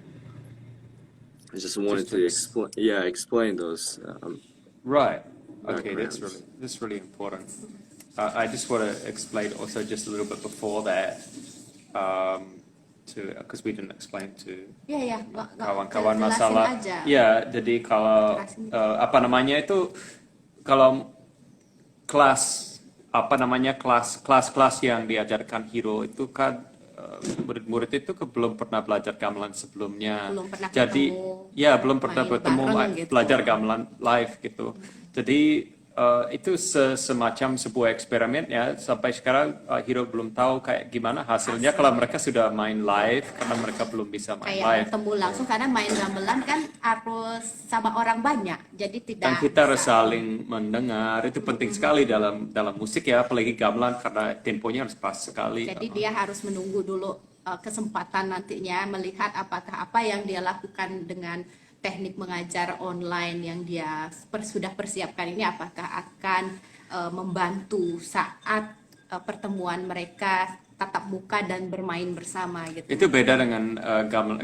I just wanted to explain those. Right. Okay, backgrounds. that's really important. I just want to explain also just a little bit before that, to to because we didn't explain to Ya, kawan-kawan jelasin masalah. aja. Ya, jadi kalau Jelasin. apa namanya itu kalau kelas apa namanya kelas yang diajarkan Hiro itu kan murid-murid itu belum pernah belajar gamelan sebelumnya. Belum pernah Jadi ketemu, ya belum pernah main bertemu bareng gitu. belajar gamelan live gitu. Jadi itu semacam sebuah eksperimen ya. Sampai sekarang Hiro belum tahu kayak gimana hasilnya kalau mereka sudah main live karena mereka belum bisa main Kayak live. bertemu langsung karena main gamelan kan harus sama orang banyak, jadi tidak Dan kita harus bisa. saling mendengar, itu penting sekali dalam musik ya, apalagi gamelan karena temponya harus pas sekali. Jadi dia harus menunggu dulu kesempatan nantinya melihat apakah apa yang dia lakukan dengan teknik mengajar online yang dia sudah persiapkan ini apakah akan membantu saat pertemuan mereka tatap muka dan bermain bersama gitu. Itu beda dengan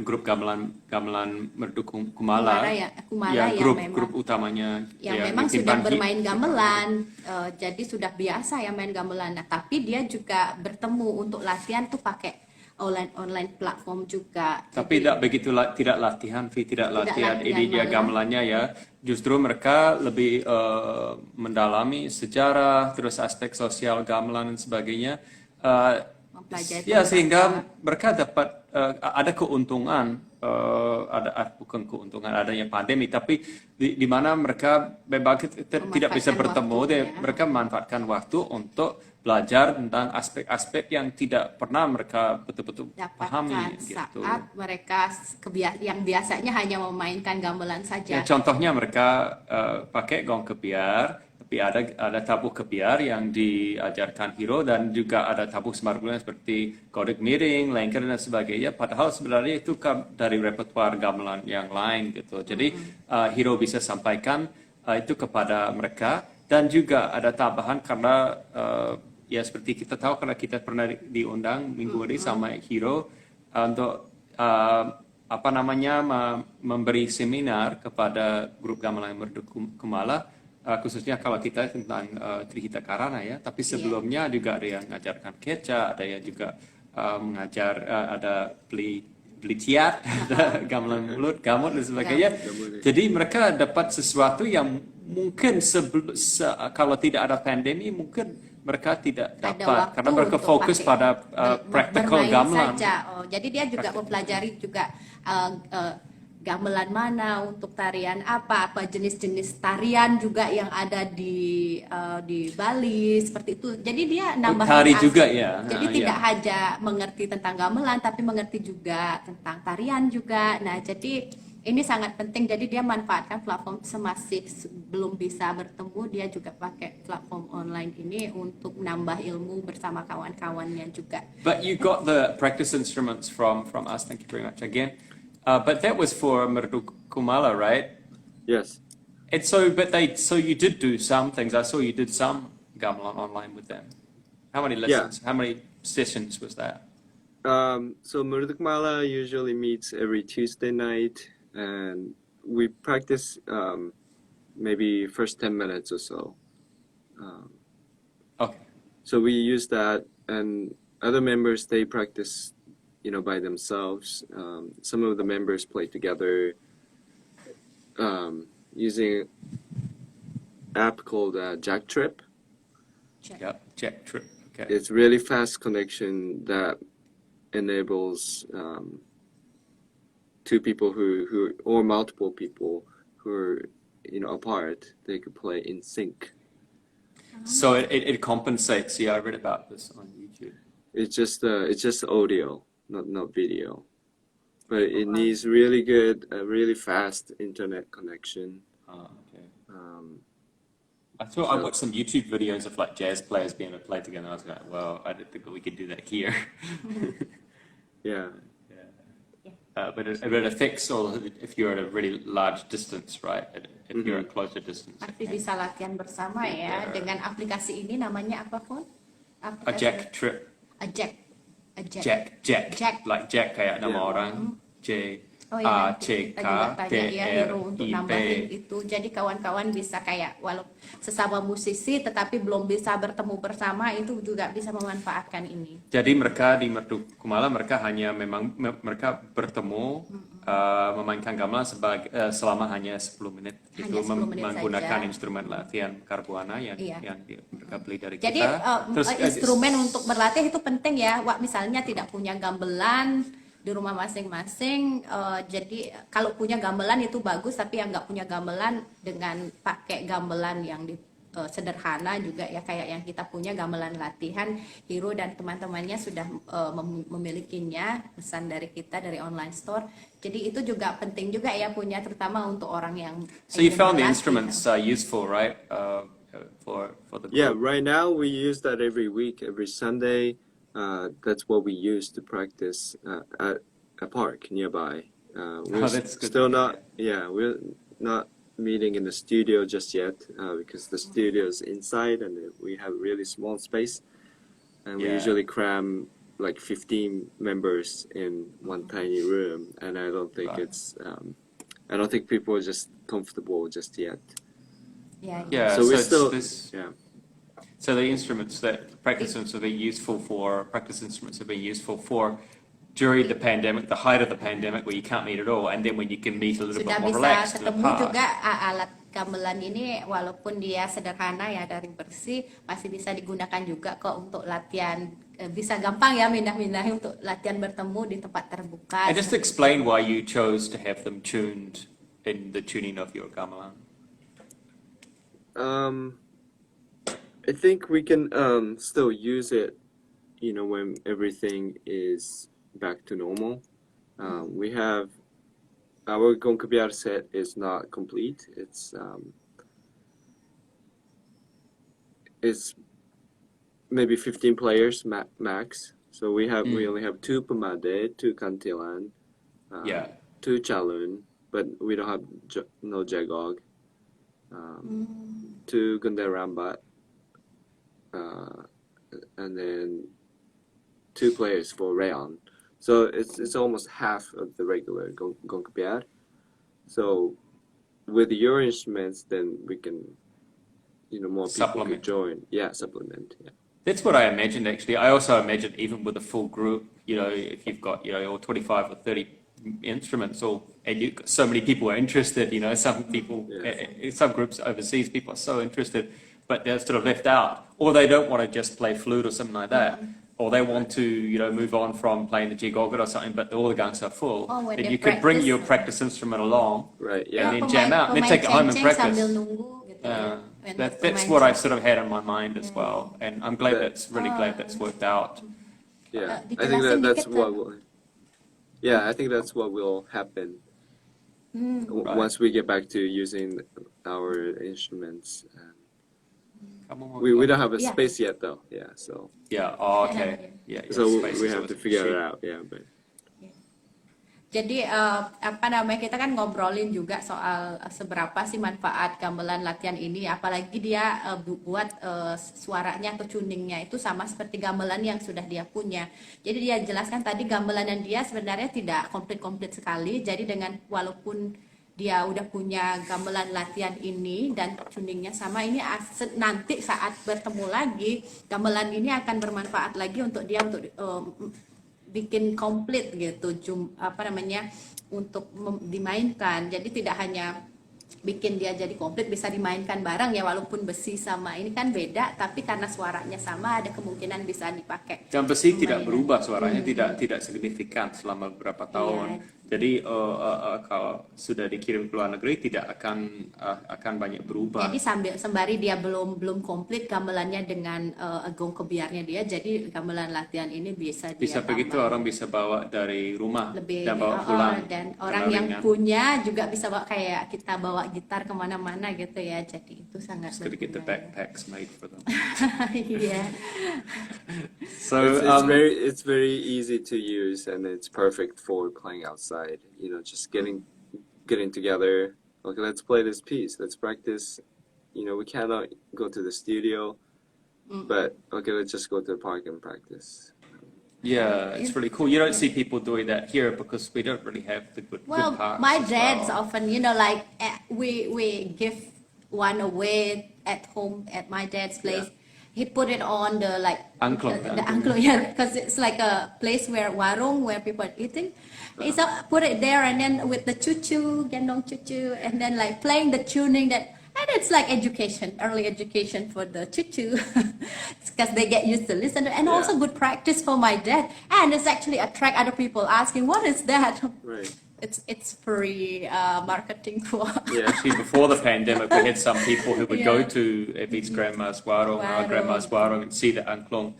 grup gamelan Merdu Kumala. Kumala yang grup memang, grup utamanya yang memang sudah bermain gamelan, jadi sudah biasa ya main gamelan. Nah, tapi dia juga bertemu untuk latihan tuh pakai online platform juga. Tapi jadi, tidak latihan ini dia gamelannya ya. Justru mereka lebih mendalami sejarah, terus aspek sosial gamelan dan sebagainya. Ya sehingga mereka dapat ada keuntungan, bukan keuntungan adanya pandemi, tapi di mana mereka memang tidak bisa bertemu, mereka memanfaatkan waktu untuk belajar tentang aspek-aspek yang tidak pernah mereka betul-betul pahami gitu. Saat mereka yang biasanya hanya memainkan gamelan saja. Ya, contohnya mereka pakai gong kebiar, tapi ada tabuh kebiar yang diajarkan Hiro dan juga ada tabuh semargulan seperti kodek miring, lengker dan sebagainya. Padahal sebenarnya itu dari repertoire gamelan yang lain gitu. Jadi Hiro bisa sampaikan itu kepada mereka dan juga ada tambahan karena ya seperti kita tahu karena kita pernah diundang minggu ini sama Hiro untuk apa namanya memberi seminar kepada grup gamelan Merdu Kumala. Khususnya kalau kita tentang Trihita Karana ya, tapi sebelumnya juga ada yang mengajarkan keca, ada yang juga mengajar ada pelitiat, ada gamelan mulut, gamut dan sebagainya. Jadi mereka dapat sesuatu yang mungkin kalau tidak ada pandemi mungkin mereka tidak dapat karena mereka fokus pada practical gamelan. Jadi dia juga mempelajari juga gamelan mana untuk tarian apa jenis-jenis tarian juga yang ada di Bali seperti itu. Jadi dia nambah tari juga ya. Jadi tidak hanya mengerti tentang gamelan tapi mengerti juga tentang tarian juga. Nah, jadi ini sangat penting. Jadi dia manfaatkan platform semasih belum bisa bertemu, dia juga pakai platform online ini untuk menambah ilmu bersama kawan-kawannya juga. But you got the practice instruments from us. Thank you very much again. But that was for Merdu Kumala, right? Yes. And so you did do some things. I saw you did some gamelan online with them. How many lessons? How many sessions was that? So Merdu Kumala usually meets every Tuesday night, and we practice maybe first 10 minutes or so. Okay. So we use that, and other members, they practice, by themselves. Some of the members play together using an app called Jack Trip. Yep, Jack Trip. Okay. It's really fast connection that enables two people who or multiple people who are apart, they could play in sync. So it compensates. Yeah, I read about this on YouTube. It's just audio, not video, but it needs really good, really fast internet connection. Okay. I watched some YouTube videos of like jazz players being able to play together. And I was like, well, I didn't think we could do that here. Yeah. But it affects all if you're at a really large distance, right? If you're at a closer distance. Pasti bisa latihan bersama ya dengan aplikasi ini namanya apa pun? A Jack Trip. A Jack. Jack. Like Jack kayak nama orang. J. Oh ya, C, kita K, juga T, tanya ya R, Hero untuk I, P. nambahin itu. Jadi kawan-kawan bisa kayak walau sesama musisi tetapi belum bisa bertemu bersama itu juga bisa memanfaatkan ini. Jadi mereka di Merdu Kumala mereka hanya memang mereka bertemu memainkan gamelan selama hanya 10 menit Hanya 10 menit menggunakan saja. instrumen latihan Bhuana yang Iya. mereka beli dari Jadi kita. Terus instrumen untuk berlatih itu penting ya. Wak misalnya tidak punya gamelan di rumah masing-masing, jadi kalau punya gamelan itu bagus, tapi yang nggak punya gamelan dengan pakai gamelan yang sederhana juga ya, kayak yang kita punya gamelan latihan. Hiro dan teman-temannya sudah memilikinya, pesan dari kita dari online store. Jadi itu juga penting juga ya punya, terutama untuk orang yang So you ingin found the berlatih. instruments useful, right? For the group. Yeah, right now we use that every week, every Sunday. That's what we use to practice at a park nearby. We're that's good. still not, yeah, we're not meeting in the studio just yet because the studio is inside and we have really small space. And we Yeah. usually cram like 15 members in one tiny room. And I don't think Right. I don't think people are just comfortable just yet. Ya, ya. Yeah, So we it's still, this. yeah. So the instruments that practice instruments have been useful for during the pandemic, the height of the pandemic, where you can't meet at all, and then when you can meet a little Sudah bit more bisa relaxed in the ketemu park. juga alat gamelan ini, walaupun dia sederhana ya dari bersih, masih bisa digunakan juga kok untuk latihan. Bisa gampang ya mindah-mindahin untuk latihan bertemu di tempat terbuka. And just explain why you chose to have them tuned in the tuning of your gamelan. I think we can still use it, when everything is back to normal. We have our Gonkabyar set is not complete. It's maybe 15 players max. So we only have 2 pamade, 2 kantilan, Yeah. 2 chalun, but we don't have no jagog. 2 gunday rambat, and then 2 players for rayon. So it's almost half of the regular gonkabyar. So with your instruments, then we can, more people Supplement. could join. Yeah, supplement. Yeah. That's what I imagined, actually. I also imagined even with a full group, if you've got, or 25 or 30 instruments, and so many people are interested, some people, some groups overseas, people are so interested, but they're sort of left out. Or they don't want to just play flute or something like that. Or they want to, move on from playing the jigogot or something, but all the gunks are full. When then they you could bring your practice. practice instrument along, Right. Yeah. and then jam out, and then take it home and practice. Sambil nunggu, gitu ya. That's what I sort of had in my mind as well, and I'm glad really glad that's worked out. Yeah. I think dijelasin that's dikit, what will. Yeah, I think that's what will happen Right. once we get back to using our instruments. Come on, We don't have a Yeah. space yet, though. Yeah. So Yeah. Oh, okay. Yeah. so space we is have to always figure an it issue. out. Yeah, but. Jadi kita kan ngobrolin juga soal seberapa sih manfaat gamelan latihan ini, apalagi dia buat suaranya atau tuningnya itu sama seperti gamelan yang sudah dia punya. Jadi dia jelaskan tadi gamelan dia sebenarnya tidak komplit sekali. Jadi dengan walaupun dia udah punya gamelan latihan ini dan tuningnya sama, ini nanti saat bertemu lagi gamelan ini akan bermanfaat lagi untuk dia untuk bikin komplit gitu, untuk dimainkan. Jadi tidak hanya bikin dia jadi komplit, bisa dimainkan bareng ya, walaupun besi sama ini kan beda, tapi karena suaranya sama ada kemungkinan bisa dipakai. Dan besi tidak berubah suaranya, tidak signifikan selama beberapa tahun. Jadi kalau sudah dikirim ke luar negeri tidak akan banyak berubah. Jadi sembari dia belum komplit gamelannya dengan gongkebiarnya dia, jadi gamelan latihan ini bisa begitu orang bisa bawa dari rumah lebih dan bawa pulang. Dan orang yang punya juga bisa bawa, kayak kita bawa gitar kemana-mana gitu ya. Jadi itu sangat Just gotta get the backpacks made for them. Iya. So It's very easy to use and it's perfect for playing outside. Just getting together. Okay, let's play this piece. Let's practice. We cannot go to the studio, but okay, let's just go to the park and practice. Yeah, it's really cool. You don't see people doing that here because we don't really have the good Well, parks my as dad's well. often, like we give one away at home at my dad's place. Yeah. He put it on the Angklung, the angklung, yeah, because it's like a place where warung where people are eating. He put it there, and then with the chuchu, gendong chuchu, and then like playing the tuning that. And it's like education, early education for the chuchu, because they get used to listen to, and also good practice for my dad. And it's actually attract other people asking, what is that? Right. It's free marketing for. Yeah. Actually, before the pandemic, we had some people who would go to Evie's grandma's warung, our grandma's warung, and see the angklung,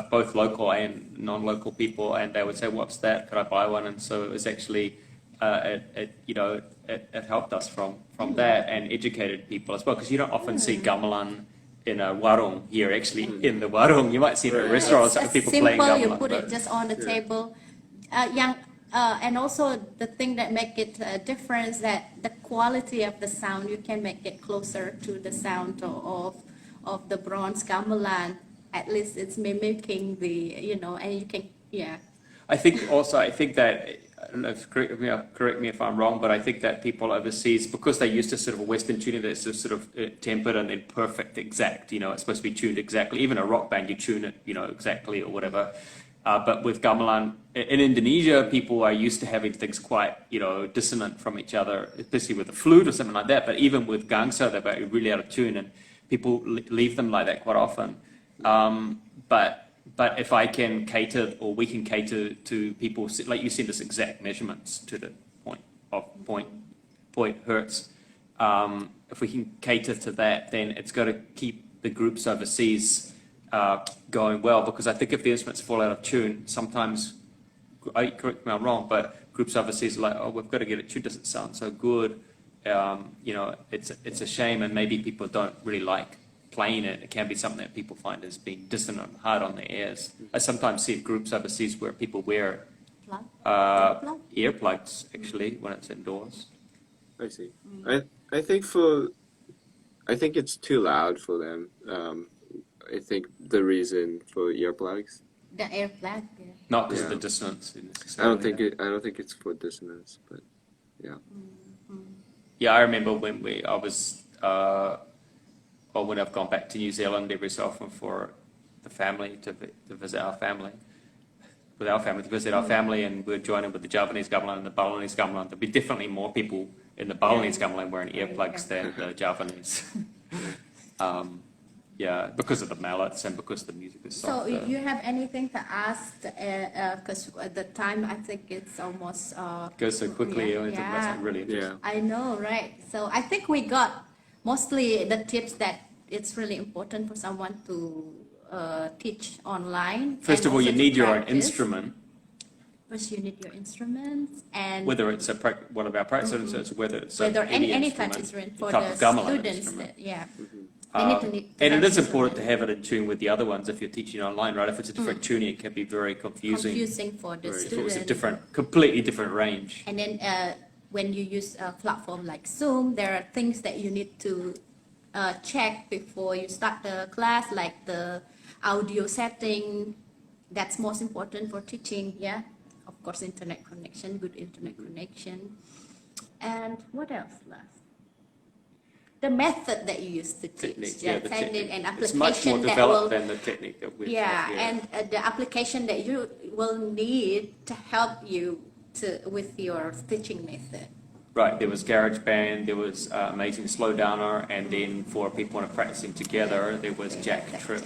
both local and non-local people, and they would say, "What's that? Could I buy one?" And so it was actually, it helped us from that and educated people as well, because you don't often see gamelan in a warung here. Actually, in the warung, you might see it in restaurants, It's people simple, playing gamelan. you put it just on the table. And also the thing that make it different is that the quality of the sound, you can make it closer to the sound of the bronze gamelan. At least it's mimicking the, and you can, I think that, I don't know if, correct me if I'm wrong, but I think that people overseas, because they're used to sort of a Western tuning that's sort of tempered and then perfect, exact, it's supposed to be tuned exactly. Even a rock band, you tune it, exactly or whatever. But with gamelan, in Indonesia, people are used to having things quite, dissonant from each other, especially with the flute or something like that. But even with gangsa, they're really out of tune, and people leave them like that quite often. But if I can cater, or we can cater to people, like you send us exact measurements to the point hertz, if we can cater to that, then it's got to keep the groups overseas going well, because I think if the instruments fall out of tune, sometimes, correct me if I'm wrong, but groups overseas are like, oh, we've got to get it tuned, doesn't sound so good. It's a shame, and maybe people don't really like playing it. It can be something that people find as being dissonant, hard on the ears. I sometimes see groups overseas where people wear earplugs, actually, when it's indoors. I see. I think it's too loud for them. I think the reason for earplugs. the air plug. Yeah. Not because of the Yeah. dissonance. I don't think it's for dissonance, but yeah. Yeah, I remember when when I've gone back to New Zealand every so often for the family to visit our family, and we're joining with the Javanese gamelan and the Balinese gamelan. There'll be definitely more people in the Balinese gamelan wearing earplugs than the Javanese. Yeah, because of the mallets and because the music is So softer. you have anything to ask? Because at the time, I think it's almost Goes so quickly. Yeah, That's yeah. really interesting. Yeah. I know, right? So I think we got mostly the tips that it's really important for someone to teach online. First and of all, you also to need your own practice. instrument, First, you need your instruments, and whether it's one of our practice instruments, whether it's whether any instrument, type of instrument for type the of gamelan students. instrument. Yeah, they need to And have it is important to instrument. have it in tune with the other ones if you're teaching online, right? If it's a different tuning, it can be very confusing. Confusing for the Right. If it was students. a completely different range. And then when you use a platform like Zoom, there are things that you need to check before you start the class, like the audio setting. That's most important for teaching, yeah. Of course, internet connection, good internet connection. And what else last? The method that you use to teach, The technique and It's much more application that developed will, than the technique that we've yeah, got here. and the application that you will need to help you with your teaching method. Right, there was GarageBand, there was Amazing Slowdowner, and then for people who are practicing together, there was Jack Trip.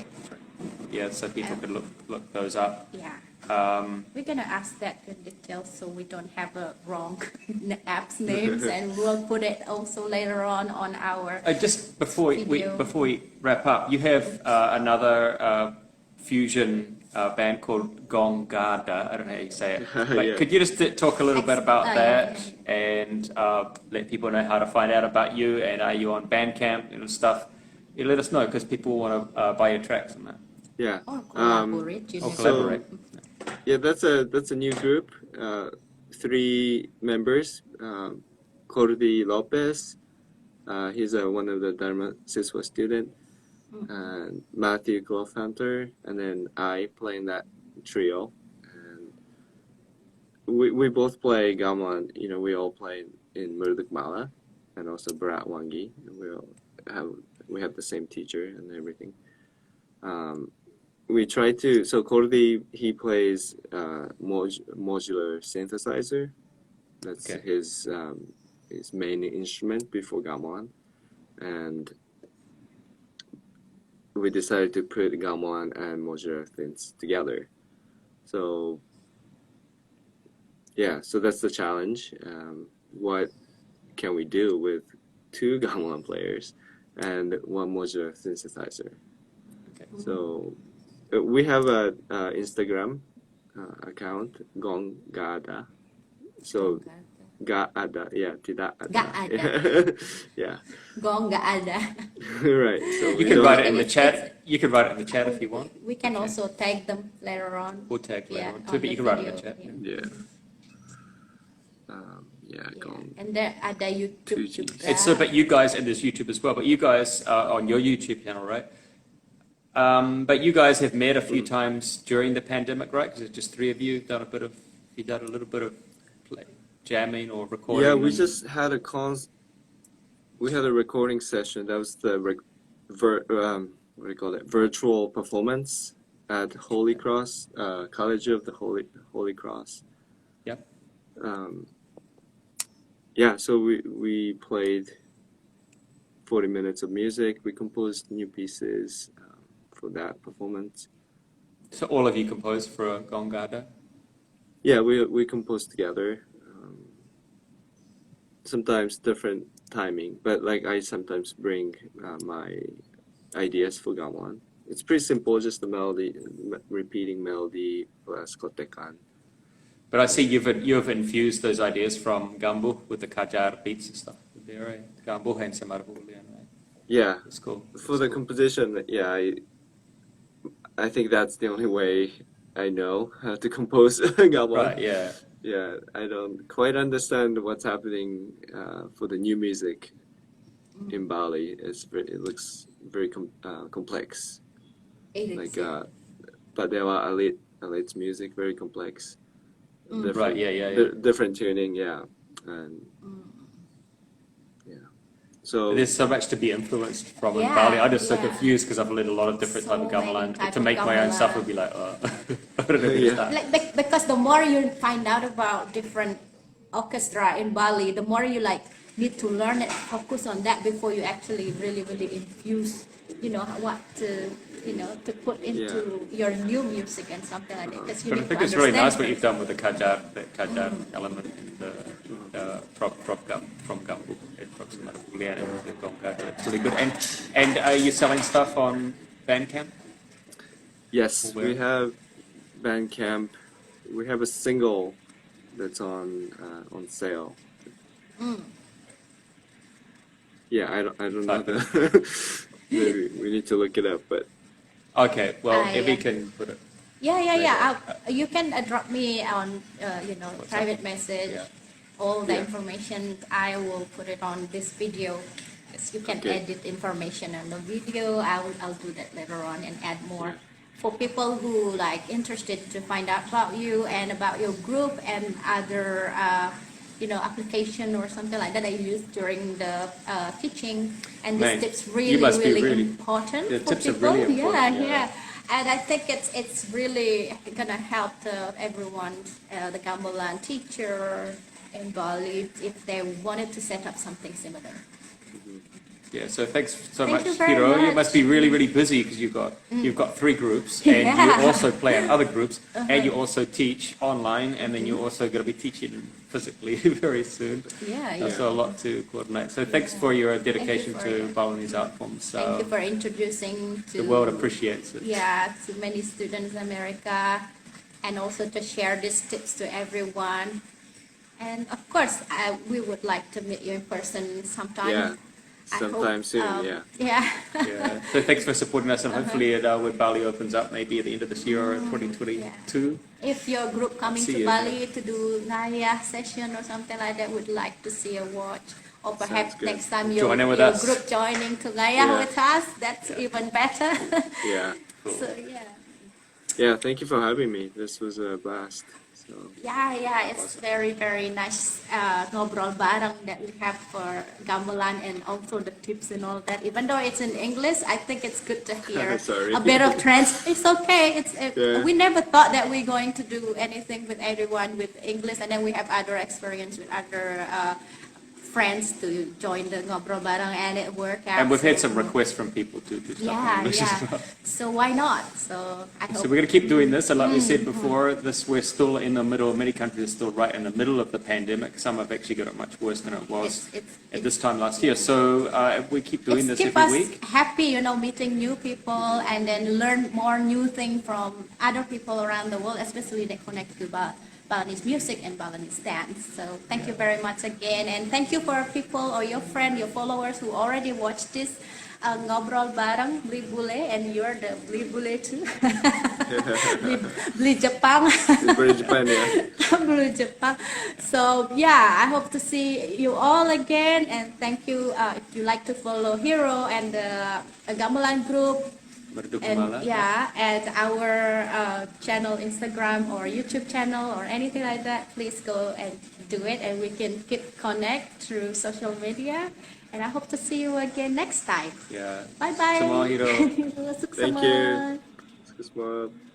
Yeah, so people could look those up. Yeah. Um, We're gonna ask that in detail so we don't have a wrong apps names, and we'll put it also later on our. just before Video. we wrap up, you have another fusion band called Gongada. I don't know how you say it. But Yeah. could you just talk a little bit about yeah, that and let people know how to find out about you, and are you on Bandcamp and stuff? You let us know, because people want to buy your tracks and that. Yeah. Or collaborate, you Or know. collaborate. Yeah, that's a new group. 3 members. Cordy Lopez. He's one of the Dharma Siswa student. And Matthew Glowhunter, and then I playing that trio, and we both play gamelan. You know, we all play in Merduk Mala and also Berat Wangi. We have the same teacher and everything. We try to, so Kordi, he plays modular synthesizer. That's his main instrument before gamelan, and we decided to put gamelan and modular synths together. So yeah, so that's the challenge. What can we do with 2 gamelan players and 1 modular synthesizer? Okay. So we have a Instagram account, Gong Gada. So Ga ada, yeah, tidak ada. Gak ada. Yeah. Gong gak ada. Right. So You can write it in the chat. You can write it in the chat if you want. We can also tag them later on. We'll tag later on on too, but the you can write it in the video, chat. yeah. Yeah. Gong. And there ada YouTube Two juga. It's so, but you guys, and there's YouTube as well, but you guys are on your YouTube channel, right? But you guys have met a few times during the pandemic, right? Because it's just 3 of you. You done a little bit of jamming or recording. Yeah, we just had a recording session. That was the what do you call it? Virtual performance at Holy Cross, College of the Holy Cross. Yep. Yeah, so we played 40 minutes of music. We composed new pieces for that performance. So all of you composed for Gongada? Yeah, we composed together. Sometimes different timing, but like I sometimes bring my ideas for gamelan. It's pretty simple, just the melody, repeating melody plus kotekan. But I see you've infused those ideas from Gambu with the Kajar beats and stuff. There, right? Gambu and Samarbulian, right? Yeah, It's cool. for the composition, yeah, I think that's the only way I know how to compose gamelan. Right, yeah. Yeah, I don't quite understand what's happening for the new music in Bali. It looks very complex. Like Padewa Elite's music, very complex. Right, yeah. Different tuning, yeah, and yeah. So There's so much to be influenced from in Yeah, Bali. I'm just so yeah. confused because I've learned a lot of different So type of many gamelan. type To of make my own stuff gamelan. would be like, I don't know where to Yeah. start. Like because the more you find out about different orchestra in Bali, the more you like need to learn it, focus on that before you actually really infuse, what to to put into your new music and something like that. Because you But I need think to it's really nice what understand you've done with the Kajar element, from Gambu, from Samarbulian and the Gongada. It's really good. And are you selling stuff on Bandcamp? yes, Where? we have Bandcamp. We have a single that's on sale. Yeah, I don't know maybe we need to look it up, but Okay, well, Evie yeah. can put it. Yeah. You can drop me on private message. Yeah. All the Yeah. information I will put it on this video. Yes, you can Okay. edit information on the video. I'll do that later on and add more for people who like interested to find out about you and about your group and other application or something like that I use during the teaching. And Man, this tip's you must be really really- important the for tips are people. really important, Yeah. And I think it's really gonna help everyone, the gamelan teacher in Bali, if they wanted to set up something similar. Yeah, so thanks so Thank much, you very Hiro. You much. must be really busy because you've got 3 groups, and Yeah. you also play in other groups, and you also teach online, and then you're also going to be teaching physically very soon. Yeah. So a lot to coordinate. So thanks for your dedication for to your- Balinese art forms. Thank you for introducing to The world appreciates it. to many students in America, and also to share these tips to everyone. And of course, we would like to meet you in person sometime. yeah, I sometime hope, soon. Yeah. Yeah. So thanks for supporting us, and hopefully when Bali opens up, maybe at the end of this year or 2022. If your group coming See to you. Bali to do Naya session or something like that, would like to see a watch, or perhaps good. next time Join in with your us. group joining to Naya Yeah. with us, that's even better. Yeah. So yeah. Yeah, thank you for having me. This was a blast. So Yeah, it's very, very nice ngobrol bareng that we have for gamelan and also the tips and all that. Even though it's in English, I think it's good to hear Sorry. a bit of It's okay. Yeah. We never thought that we're going to do anything with everyone with English, and then we have other experience with other friends to join the ngobrol bareng, and it worked out. And we've had So- some requests from people to do stuff in Yeah, English as well. So why not? So I hope. So we're going to keep doing this. And like we said before, we're still in the middle. Many countries are still right in the middle of the pandemic. Some have actually got it much worse than it was at this time last year. So if we keep doing this keep every us week, happy, meeting new people and then learn more new things from other people around the world, especially that connect to Balinese music and Balinese dance. So thank you very much again, and thank you for people or your friend, your followers who already watched this ngobrol bareng Bule, and you're the Bule too. Bli Jepang. Bule Japan, yeah. Bule Jepang. So yeah, I hope to see you all again, and thank you. If you like to follow Hero and the Gamelan group, and at our channel, Instagram or YouTube channel or anything like that, please go and do it, and we can keep connect through social media. And I hope to see you again next time. yeah. Bye bye. Semua Hero. Masuk Thank semua. you.